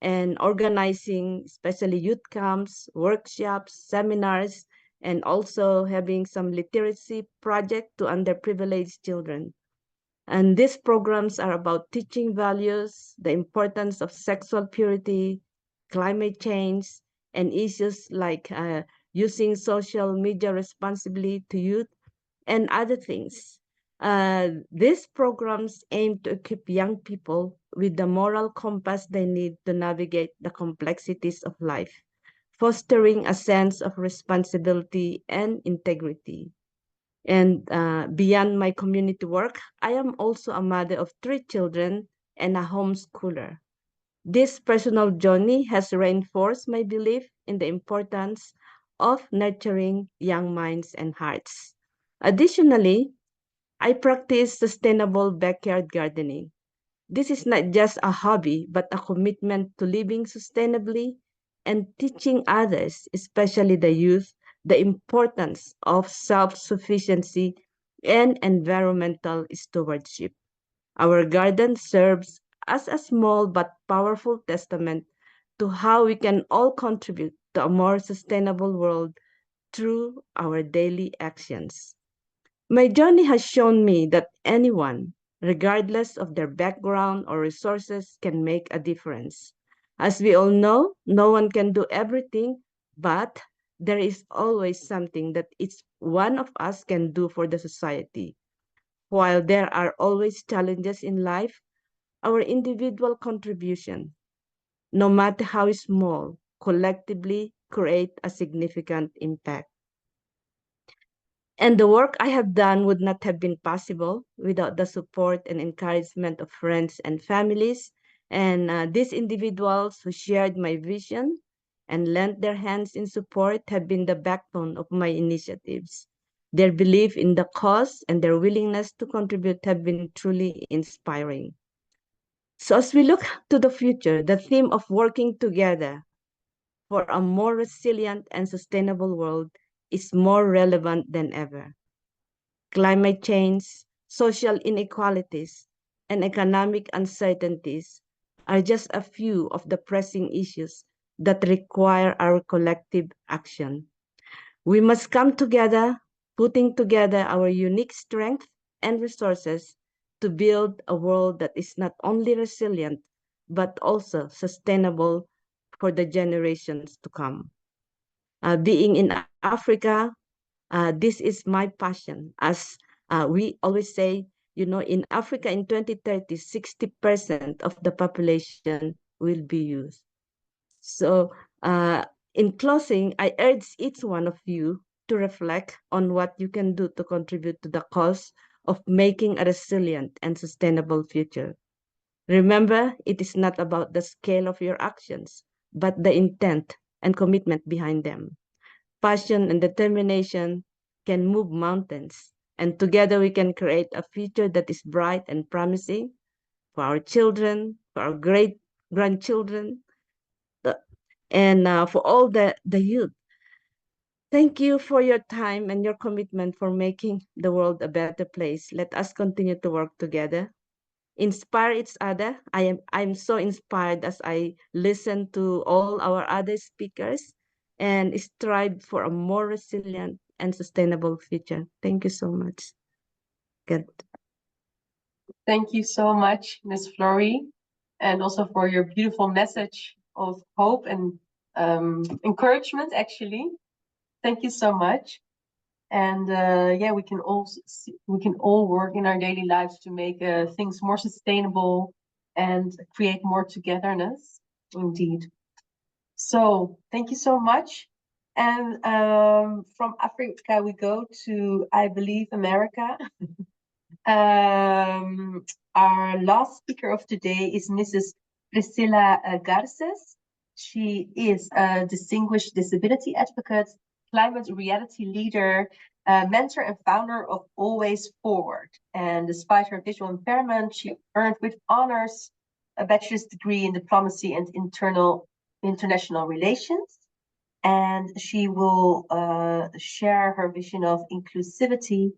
and organizing, especially youth camps, workshops, seminars, and also having some literacy project to underprivileged children. And these programs are about teaching values, the importance of sexual purity, climate change, and issues like using social media responsibly to youth and other things. These programs aim to equip young people with the moral compass they need to navigate the complexities of life, fostering a sense of responsibility and integrity. And beyond my community work, I am also a mother of 3 children and a homeschooler. This personal journey has reinforced my belief in the importance of nurturing young minds and hearts. Additionally, I practice sustainable backyard gardening. This is not just a hobby, but a commitment to living sustainably and teaching others, especially the youth, the importance of self-sufficiency and environmental stewardship. Our garden serves as a small but powerful testament to how we can all contribute to a more sustainable world through our daily actions. My journey has shown me that anyone, regardless of their background or resources, can make a difference. As we all know, no one can do everything, but there is always something that each one of us can do for the society. While there are always challenges in life, our individual contribution, no matter how small, collectively create a significant impact. And the work I have done would not have been possible without the support and encouragement of friends and families. And these individuals who shared my vision and lent their hands in support have been the backbone of my initiatives. Their belief in the cause and their willingness to contribute have been truly inspiring. So as we look to the future, the theme of working together for a more resilient and sustainable world is more relevant than ever. Climate change, social inequalities, and economic uncertainties are just a few of the pressing issues that require our collective action. We must come together, putting together our unique strength and resources to build a world that is not only resilient, but also sustainable for the generations to come. Being in Africa, this is my passion. As we always say, you know, in Africa in 2030, 60% of the population will be youth. So in closing, I urge each one of you to reflect on what you can do to contribute to the cause of making a resilient and sustainable future. Remember, it is not about the scale of your actions, but the intent and commitment behind them. Passion and determination can move mountains, and together we can create a future that is bright and promising for our children, for our great grandchildren, and for all the youth. Thank you for your time and your commitment for making the world a better place. Let us continue to work together, inspire each other. I'm so inspired as I listen to all our other speakers and strive for a more resilient and sustainable future. Thank you so much. Good. Thank you so much, Ms. Flory, and also for your beautiful message of hope and encouragement, actually. Thank you so much. And yeah, we can all work in our daily lives to make things more sustainable and create more togetherness, indeed. So thank you so much. And from Africa, we go to, I believe, America. Our last speaker of today is Mrs. Priscilla GARCES. She is a distinguished disability advocate, climate reality leader, mentor and founder of Always Forward. And despite her visual impairment, she earned with honors a bachelor's degree in diplomacy and international relations. And she will share her vision of inclusivity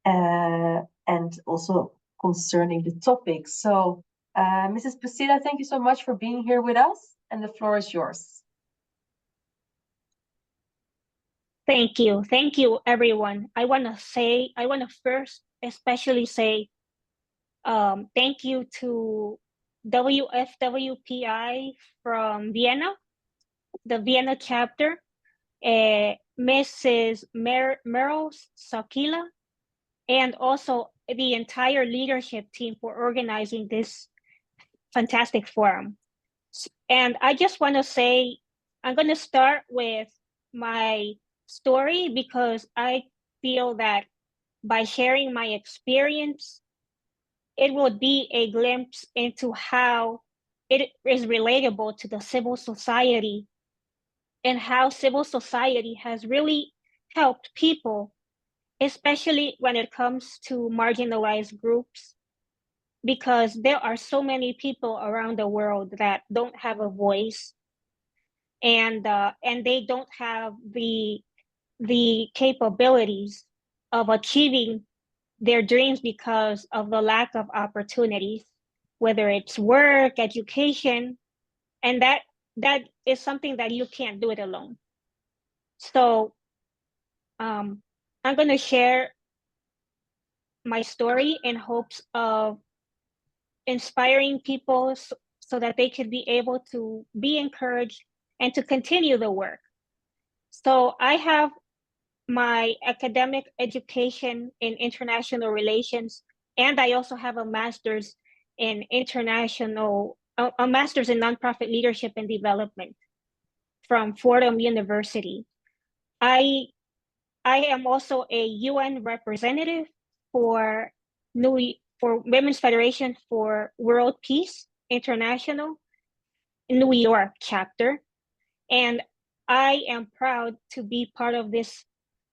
and also concerning the topic. So, Mrs. Priscilla, thank you so much for being here with us, and the floor is yours. Thank you, everyone. I want to first especially say thank you to WFWPI from Vienna, the Vienna chapter, Mrs. Meryl Sakila, and also the entire leadership team for organizing this fantastic forum. And I just want to say, I'm going to start with my story because I feel that by sharing my experience, it would be a glimpse into how it is relatable to the civil society and how civil society has really helped people, especially when it comes to marginalized groups, because there are so many people around the world that don't have a voice, and they don't have the capabilities of achieving their dreams because of the lack of opportunities, whether it's work, education, and that is something that you can't do it alone. So I'm going to share my story in hopes of inspiring people so that they could be able to be encouraged and to continue the work. So I have my academic education in international relations, and I also have a master's in a master's in nonprofit leadership and development from Fordham University. I am also a UN representative for Women's Federation for World Peace International New York chapter. And I am proud to be part of this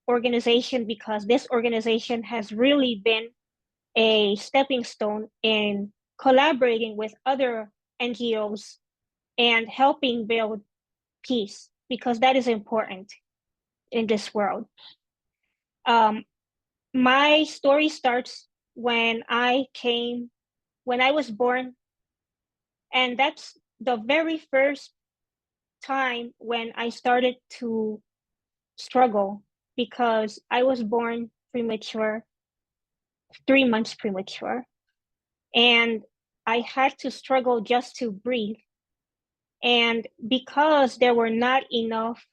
organization because this organization has really been a stepping stone in collaborating with other NGOs and helping build peace, because that is important in this world. My story starts when I was born, and that's the very first time when I started to struggle, because I was born premature, 3 months premature, and I had to struggle just to breathe. And because there were not enough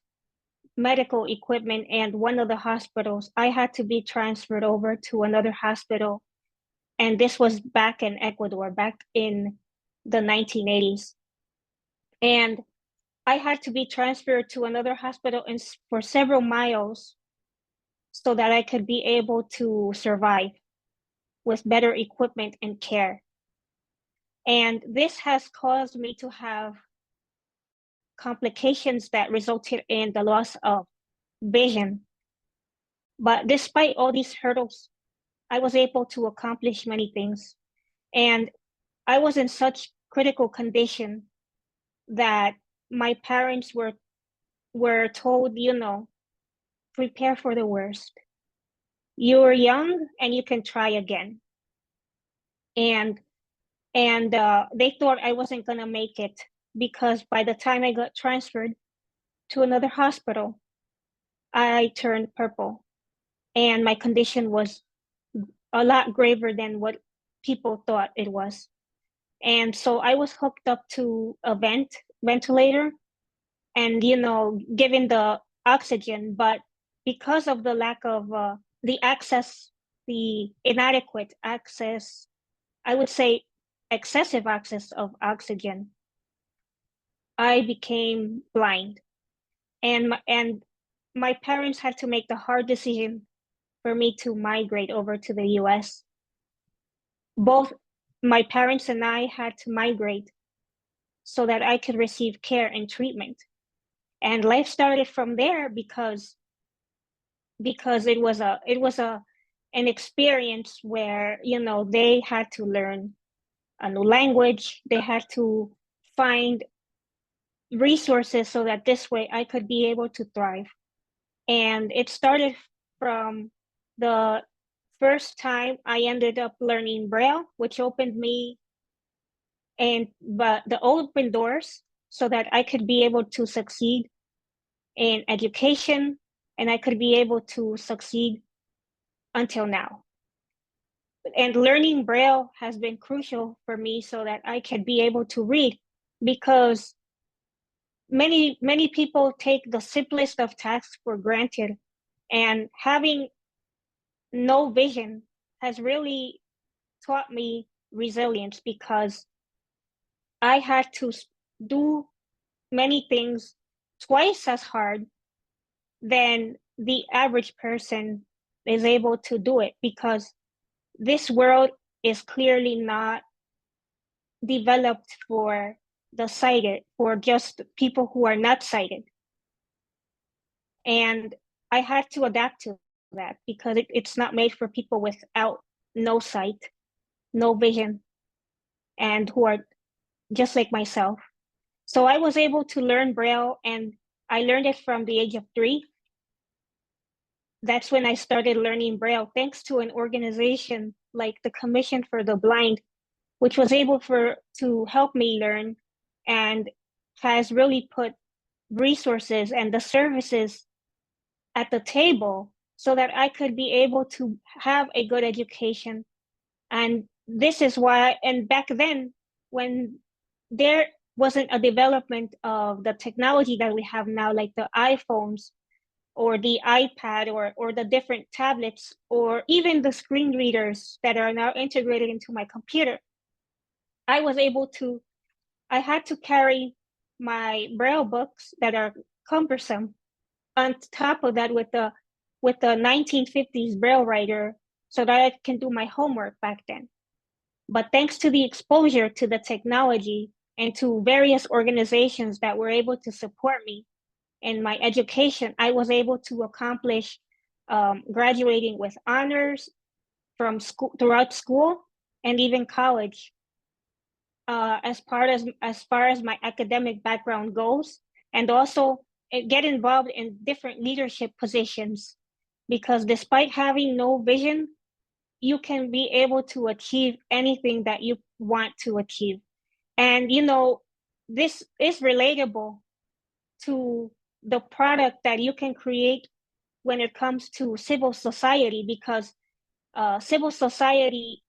medical equipment, and one of the hospitals, I had to be transferred over to another hospital. And this was back in Ecuador, back in the 1980s. And I had to be transferred to another hospital for several miles so that I could be able to survive with better equipment and care. And this has caused me to have complications that resulted in the loss of vision. But despite all these hurdles, I was able to accomplish many things. And I was in such critical condition that my parents were told, you know, prepare for the worst. You're young and you can try again. And they thought I wasn't gonna make it because by the time I got transferred to another hospital, I turned purple and my condition was a lot graver than what people thought it was. And so I was hooked up to a ventilator and, you know, given the oxygen, but because of the lack of the inadequate access, I would say excessive access of oxygen, I became blind. And my parents had to make the hard decision for me to migrate over to the US. Both my parents and I had to migrate so that I could receive care and treatment. And life started from there because it was an experience where, you know, they had to learn a new language, they had to find resources so that this way I could be able to thrive. And it started from the first time I ended up learning Braille, which opened me but the open doors so that I could be able to succeed in education and I could be able to succeed until now. And learning Braille has been crucial for me so that I can be able to read, because many people take the simplest of tasks for granted, and having no vision has really taught me resilience, because I had to do many things twice as hard than the average person is able to do it, because this world is clearly not developed for the sighted, for just people who are not sighted. And I had to adapt to that because it's not made for people without no sight, no vision, and who are just like myself. So I was able to learn Braille, and I learned it from the age of 3. That's when I started learning Braille, thanks to an organization like the Commission for the Blind, which was able to help me learn and has really put resources and the services at the table so that I could be able to have a good education. And this is why, and back then, when there wasn't a development of the technology that we have now, like the iPhones or the iPad or the different tablets, or even the screen readers that are now integrated into my computer, I had to carry my Braille books that are cumbersome on top of that with the 1950s Braille writer so that I can do my homework back then. But thanks to the exposure to the technology and to various organizations that were able to support me in my education, I was able to accomplish graduating with honors from throughout school and even college. As far as my academic background goes, and also get involved in different leadership positions, because despite having no vision, you can be able to achieve anything that you want to achieve. And you know, this is relatable to the product that you can create when it comes to civil society, because civil society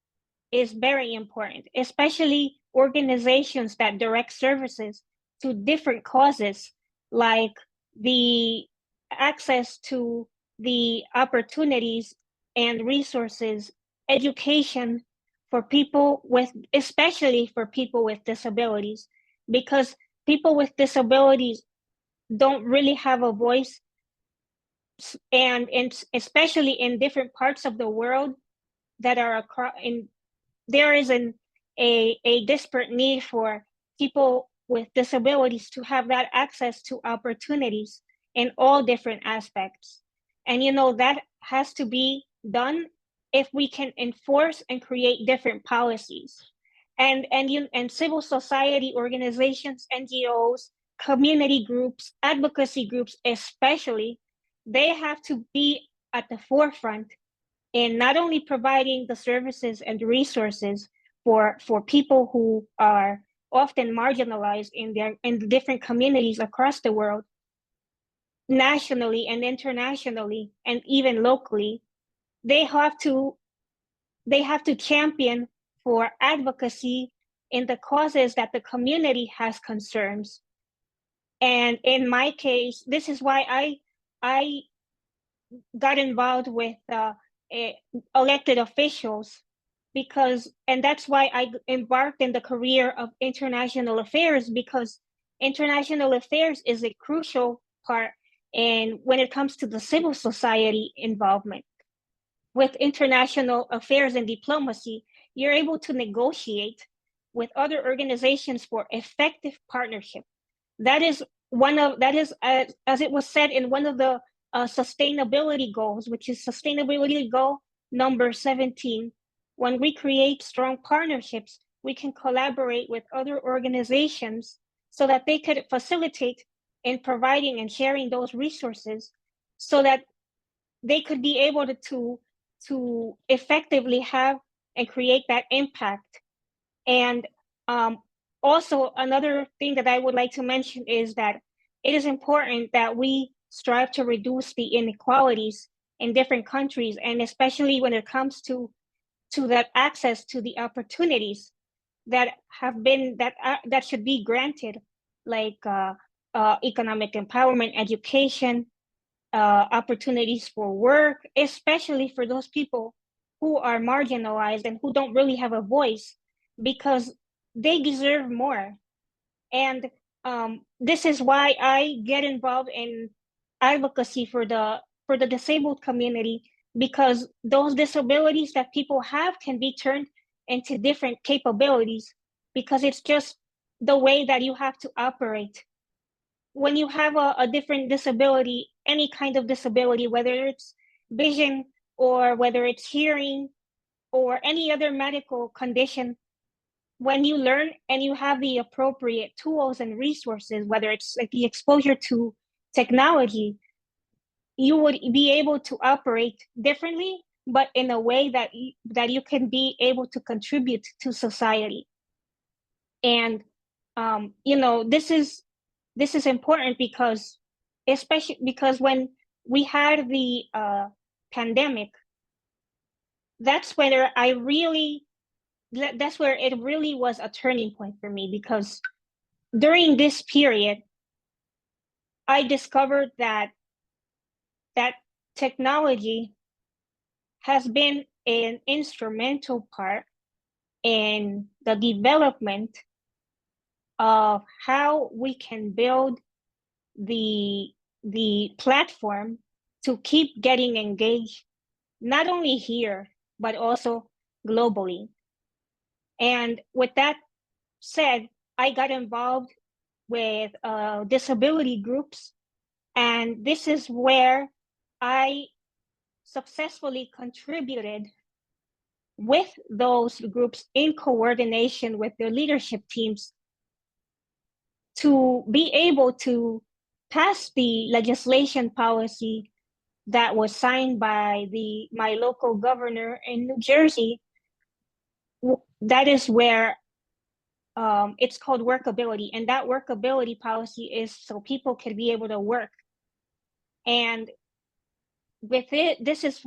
is very important, especially organizations that direct services to different causes, like the access to the opportunities and resources, education for people with, especially for people with disabilities, because people with disabilities don't really have a voice, and especially in different parts of the world that are across, there is a desperate need for people with disabilities to have that access to opportunities in all different aspects. And that has to be done if we can enforce and create different policies. And civil society organizations, NGOs, community groups, advocacy groups especially, they have to be at the forefront in not only providing the services and resources for people who are often marginalized in the different communities across the world, nationally and internationally, and even locally. They have to champion for advocacy in the causes that the community has concerns. And in my case, this is why I got involved with elected officials, and that's why I embarked in the career of international affairs, because international affairs is a crucial part when it comes to the civil society involvement. With international affairs and diplomacy, you're able to negotiate with other organizations for effective partnership. That is as it was said in one of the sustainability goals, which is sustainability goal number 17. When we create strong partnerships, we can collaborate with other organizations so that they could facilitate in providing and sharing those resources, so that they could be able to effectively have and create that impact. And also, another thing that I would like to mention is that it is important that we strive to reduce the inequalities in different countries, and especially when it comes to that access to the opportunities that have been that should be granted, like economic empowerment, education, opportunities for work, especially for those people who are marginalized and who don't really have a voice, because they deserve more. And this is why I get involved in advocacy for the disabled community, because those disabilities that people have can be turned into different capabilities, because it's just the way that you have to operate. When you have a different disability, any kind of disability, whether it's vision or whether it's hearing or any other medical condition, when you learn and you have the appropriate tools and resources, whether it's like the exposure to technology, you would be able to operate differently, but in a way that you can be able to contribute to society. And this is important, because especially because when we had the pandemic, that's where it really was a turning point for me, because during this period, I discovered that technology has been an instrumental part in the development of how we can build the platform to keep getting engaged, not only here, but also globally. And with that said, I got involved with disability groups, and this is where I successfully contributed with those groups in coordination with their leadership teams to be able to pass the legislation policy that was signed by my local governor in New Jersey. That is where it's called workability, and that workability policy is so people can be able to work. And with it, this is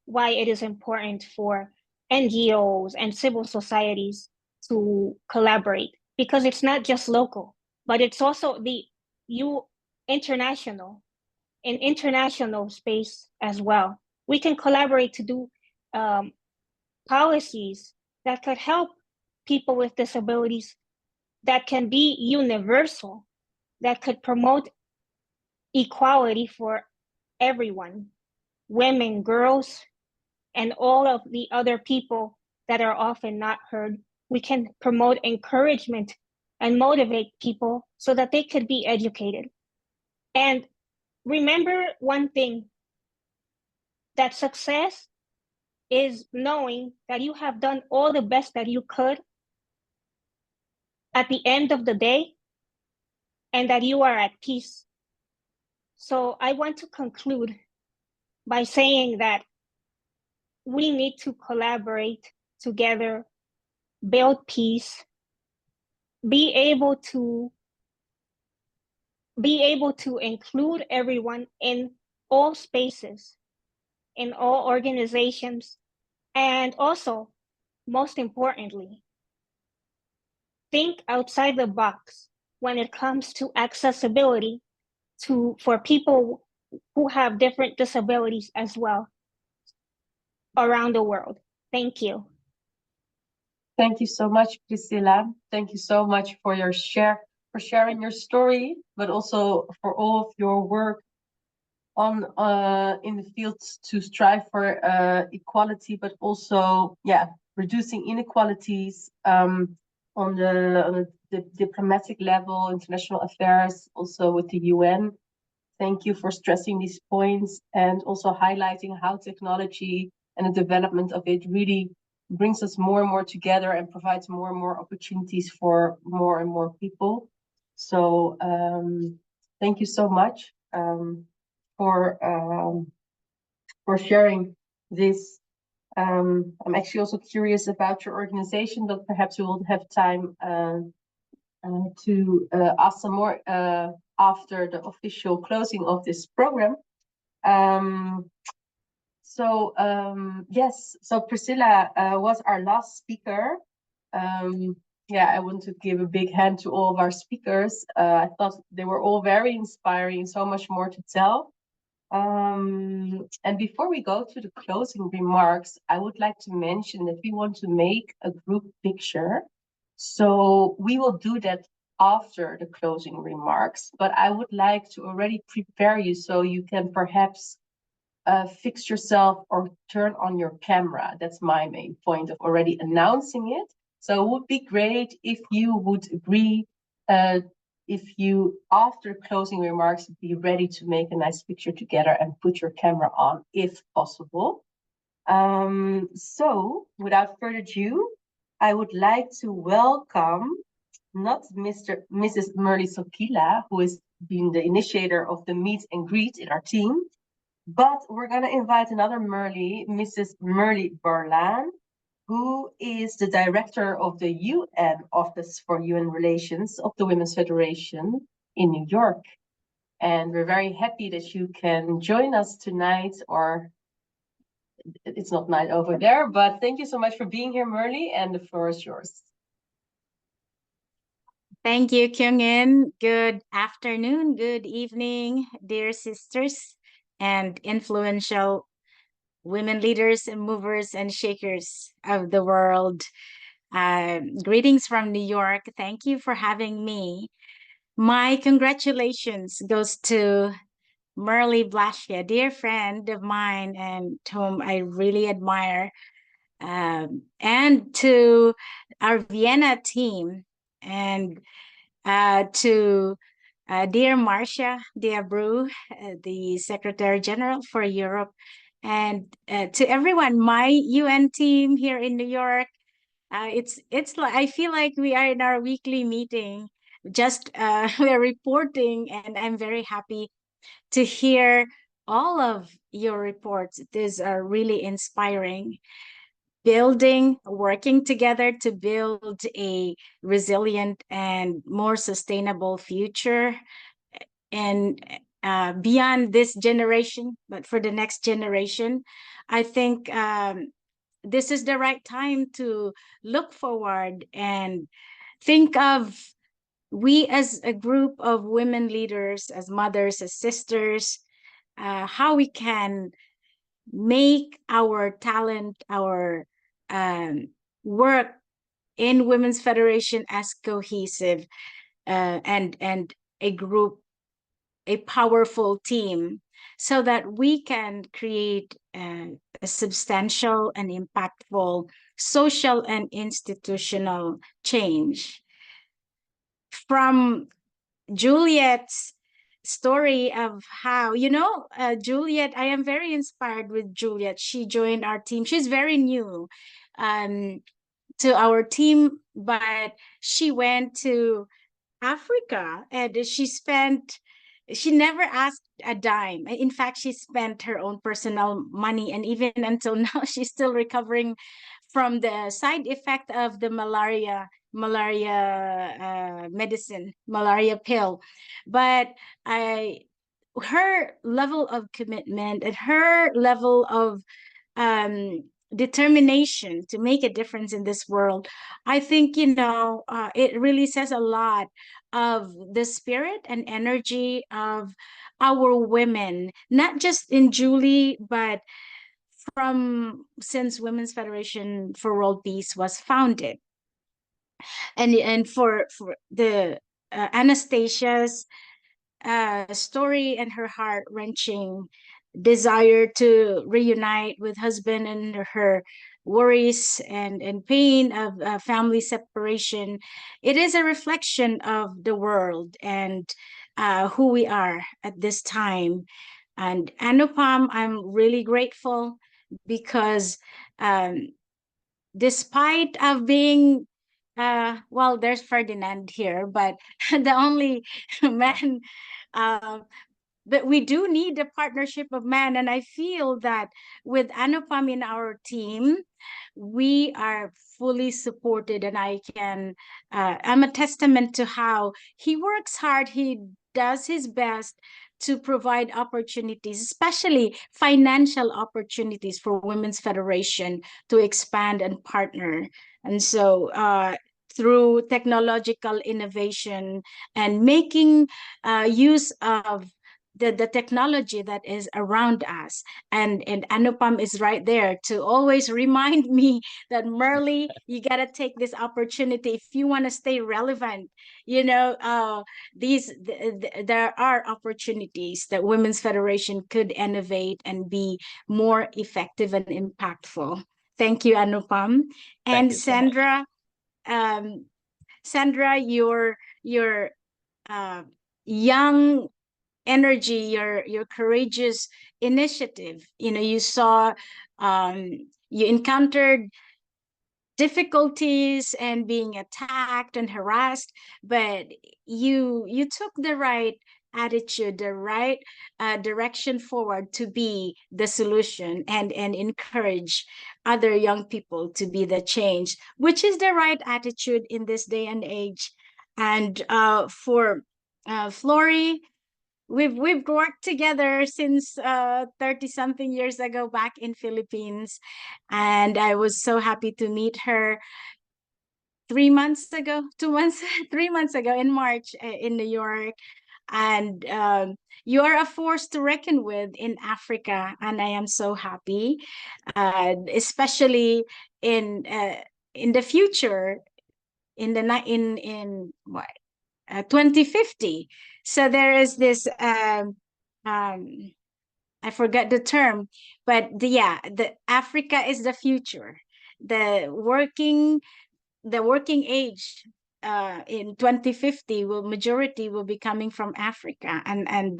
why it is important for NGOs and civil societies to collaborate, because it's not just local, but it's also international. in international space as well. We can collaborate to do policies that could help people with disabilities, that can be universal, that could promote equality for everyone, women, girls, and all of the other people that are often not heard. We can promote encouragement and motivate people so that they could be educated. And remember one thing, that success is knowing that you have done all the best that you could at the end of the day, and that you are at peace. So I want to conclude by saying that we need to collaborate together, build peace, be able to include everyone in all spaces, in all organizations, and also, most importantly, think outside the box when it comes to accessibility for people who have different disabilities as well around the world. Thank you. Thank you so much, Priscilla. Thank you so much for your sharing your story, but also for all of your work on in the fields to strive for equality, but also reducing inequalities on the diplomatic level, international affairs, also with the UN. Thank you for stressing these points and also highlighting how technology and the development of it really brings us more and more together and provides more and more opportunities for more and more people. So thank you so much for sharing this. I'm actually also curious about your organization, but perhaps we will have time to ask some more after the official closing of this program. Yes, so Priscilla was our last speaker. I want to give a big hand to all of our speakers. I thought they were all very inspiring, so much more to tell. And before we go to the closing remarks, I would like to mention that we want to make a group picture. So we will do that after the closing remarks, but I would like to already prepare you so you can perhaps fix yourself or turn on your camera. That's my main point of already announcing it. So it would be great if you would agree, if you, after closing remarks, be ready to make a nice picture together and put your camera on if possible. So without further ado, I would like to welcome not Mrs. Merle Sokila, who has been the initiator of the meet and greet in our team, but we're going to invite another Merle, Mrs. Merle BARLAAN, who is the director of the UN Office for UN Relations of the Women's Federation in New York. And we're very happy that you can join us tonight, or it's not night over there, but thank you so much for being here, Merle, and the floor is yours. Thank you, Kyung. Good afternoon, good evening, dear sisters and influential women leaders and movers and shakers of the world. Greetings from New York. Thank you for having me. My congratulations goes to Merle Blashia, a dear friend of mine and whom I really admire, and to our Vienna team, and to dear Marcia Diabru, the Secretary General for Europe, and to everyone, my UN team here in New York. It's like I feel like we are in our weekly meeting, just we're reporting, and I'm very happy to hear all of your reports. These are really inspiring. Working together to build a resilient and more sustainable future, and beyond this generation, but for the next generation. I think this is the right time to look forward and think of we as a group of women leaders, as mothers, as sisters, how we can make our talent, our work in Women's Federation as cohesive and a group, a powerful team, so that we can create a substantial and impactful social and institutional change. From Juliette's story of how, Juliette, I am very inspired with Juliette. She joined our team. She's very new to our team, but she went to Africa and she never asked a dime. In fact, she spent her own personal money, and even until now, she's still recovering from the side effect of the malaria medicine, malaria pill. But her level of commitment and her level of determination to make a difference in this world, I think, it really says a lot of the spirit and energy of our women, not just in Julie, but since Women's Federation for World Peace was founded. And for the Anastasia's story and her heart-wrenching desire to reunite with husband and her worries and pain of family separation, it is a reflection of the world and who we are at this time. And Anupam, I'm really grateful because despite of being well, there's Ferdinand here, but the only man, but we do need a partnership of men. And I feel that with Anupam in our team, we are fully supported, and I'm a testament to how he works hard. He does his best to provide opportunities, especially financial opportunities for Women's Federation to expand and partner. And so through technological innovation and making use of the technology that is around us. And Anupam is right there to always remind me that, Merle, you got to take this opportunity if you want to stay relevant. There are opportunities that Women's Federation could innovate and be more effective and impactful. Thank you, Anupam. And Sandra, Sandra, your young energy, your courageous initiative, you saw, you encountered difficulties and being attacked and harassed, but you took the right attitude, the right direction forward to be the solution and encourage other young people to be the change, which is the right attitude in this day and age. And for Flory, we've worked together since 30-something years ago back in Philippines, and I was so happy to meet her 3 months ago, 3 months ago in March in New York. And you are a force to reckon with in Africa, and I am so happy, especially in the future, in what 2050. So there is this I forgot the term, but the Africa is the future. The working age in 2050 majority will be coming from Africa, and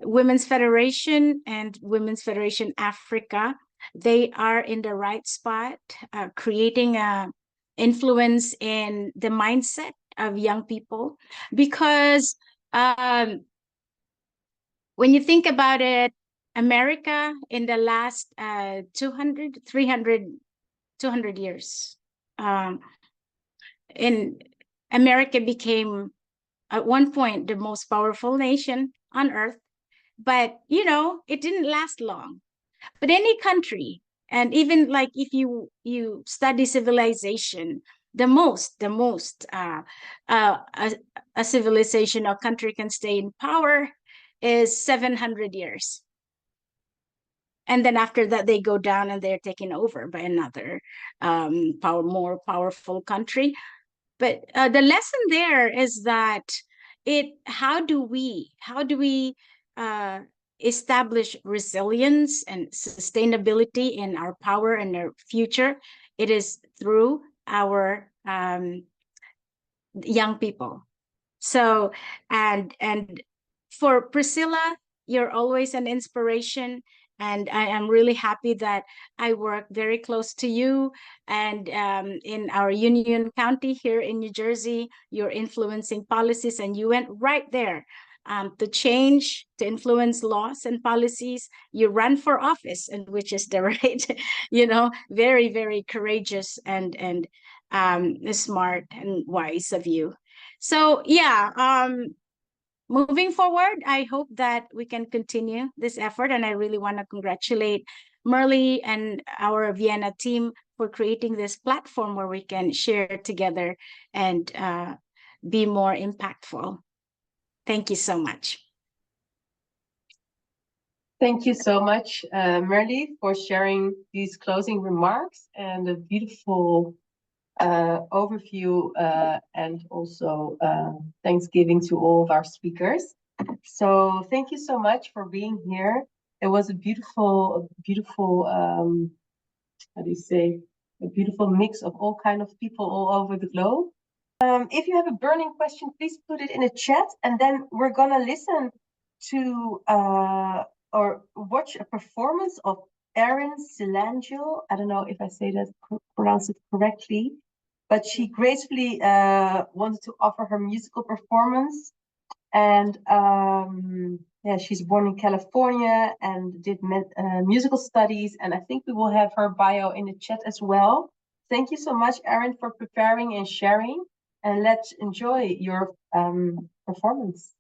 Women's Federation and Women's Federation Africa, they are in the right spot, creating a influence in the mindset of young people, because when you think about it, America in the last 200 years, in America became at one point the most powerful nation on earth, but it didn't last long. But any country, and even like if you study civilization, the most a civilization or country can stay in power is 700 years. And then after that, they go down and they're taken over by another more powerful country. But the lesson there is that how do we establish resilience and sustainability in our power and our future? It is through our young people. So, and for Priscilla, you're always an inspiration. And I am really happy that I work very close to you. And in our Union County here in New Jersey, you're influencing policies, and you went right there to change, to influence laws and policies. You run for office, and which is the right, very, very courageous and smart and wise of you. So yeah, moving forward, I hope that we can continue this effort. And I really want to congratulate Merle and our Vienna team for creating this platform where we can share together and be more impactful. Thank you so much. Thank you so much, Merle, for sharing these closing remarks and a beautiful overview, and also Thanksgiving to all of our speakers. So thank you so much for being here. It was a beautiful, how do you say, a beautiful mix of all kind of people all over the globe. If you have a burning question, please put it in a chat, and then we're gonna listen to or watch a performance of Erin SILANGIL. I don't know if I say that, pronounce it correctly, but she gracefully wanted to offer her musical performance. And yeah, she's born in California and did musical studies. And I think we will have her bio in the chat as well. Thank you so much, Erin, for preparing and sharing. And let's enjoy your performance.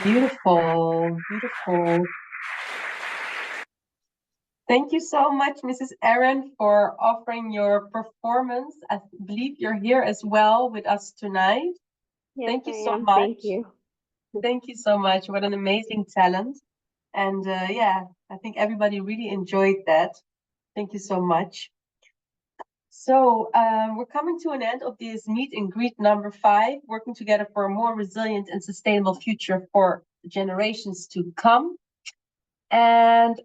Beautiful, beautiful. Thank you so much, Mrs. Erin, for offering your performance. I believe you're here as well with us tonight. Yes, Thank you I so am. much. Thank you. Thank you so much. What an amazing talent. And yeah, I think everybody really enjoyed that. Thank you so much. So we're coming to an end of this meet and greet number 5, working together for a more resilient and sustainable future for generations to come. And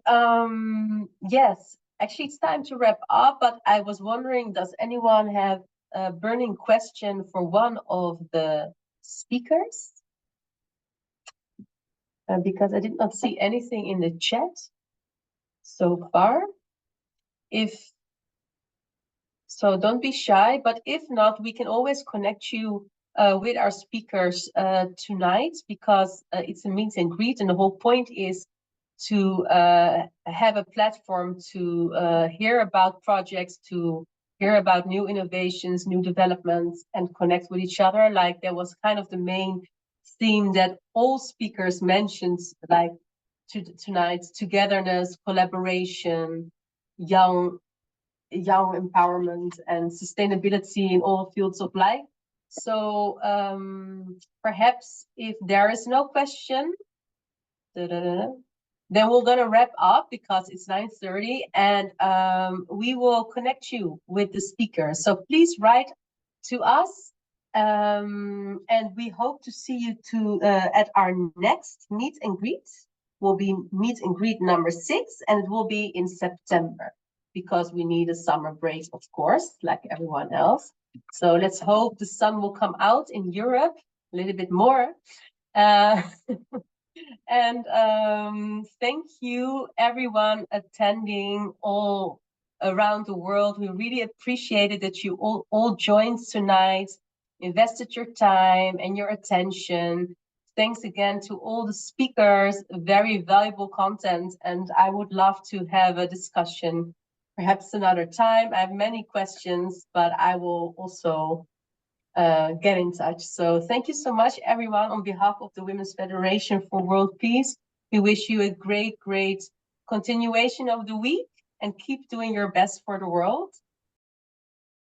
yes, actually it's time to wrap up, but I was wondering, does anyone have a burning question for one of the speakers? Because I did not see anything in the chat so far. So don't be shy, but if not, we can always connect you with our speakers tonight, because it's a meet and greet, and the whole point is to have a platform to hear about projects, to hear about new innovations, new developments, and connect with each other. Like, there was kind of the main theme that all speakers mentioned, like tonight: togetherness, collaboration, young empowerment, and sustainability in all fields of life. So perhaps if there is no question, then we're gonna wrap up, because it's 9:30, and we will connect you with the speakers. So please write to us, and we hope to see you at our next meet and greet. Will be meet and greet number 6, and it will be in September, because we need a summer break, of course, like everyone else. So let's hope the sun will come out in Europe a little bit more. And thank you, everyone attending all around the world. We really appreciated that you all joined tonight, invested your time and your attention. Thanks again to all the speakers, very valuable content, and I would love to have a discussion perhaps another time. I have many questions, but I will also get in touch. So thank you so much, everyone. On behalf of the Women's Federation for World Peace, we wish you a great continuation of the week, and keep doing your best for the world.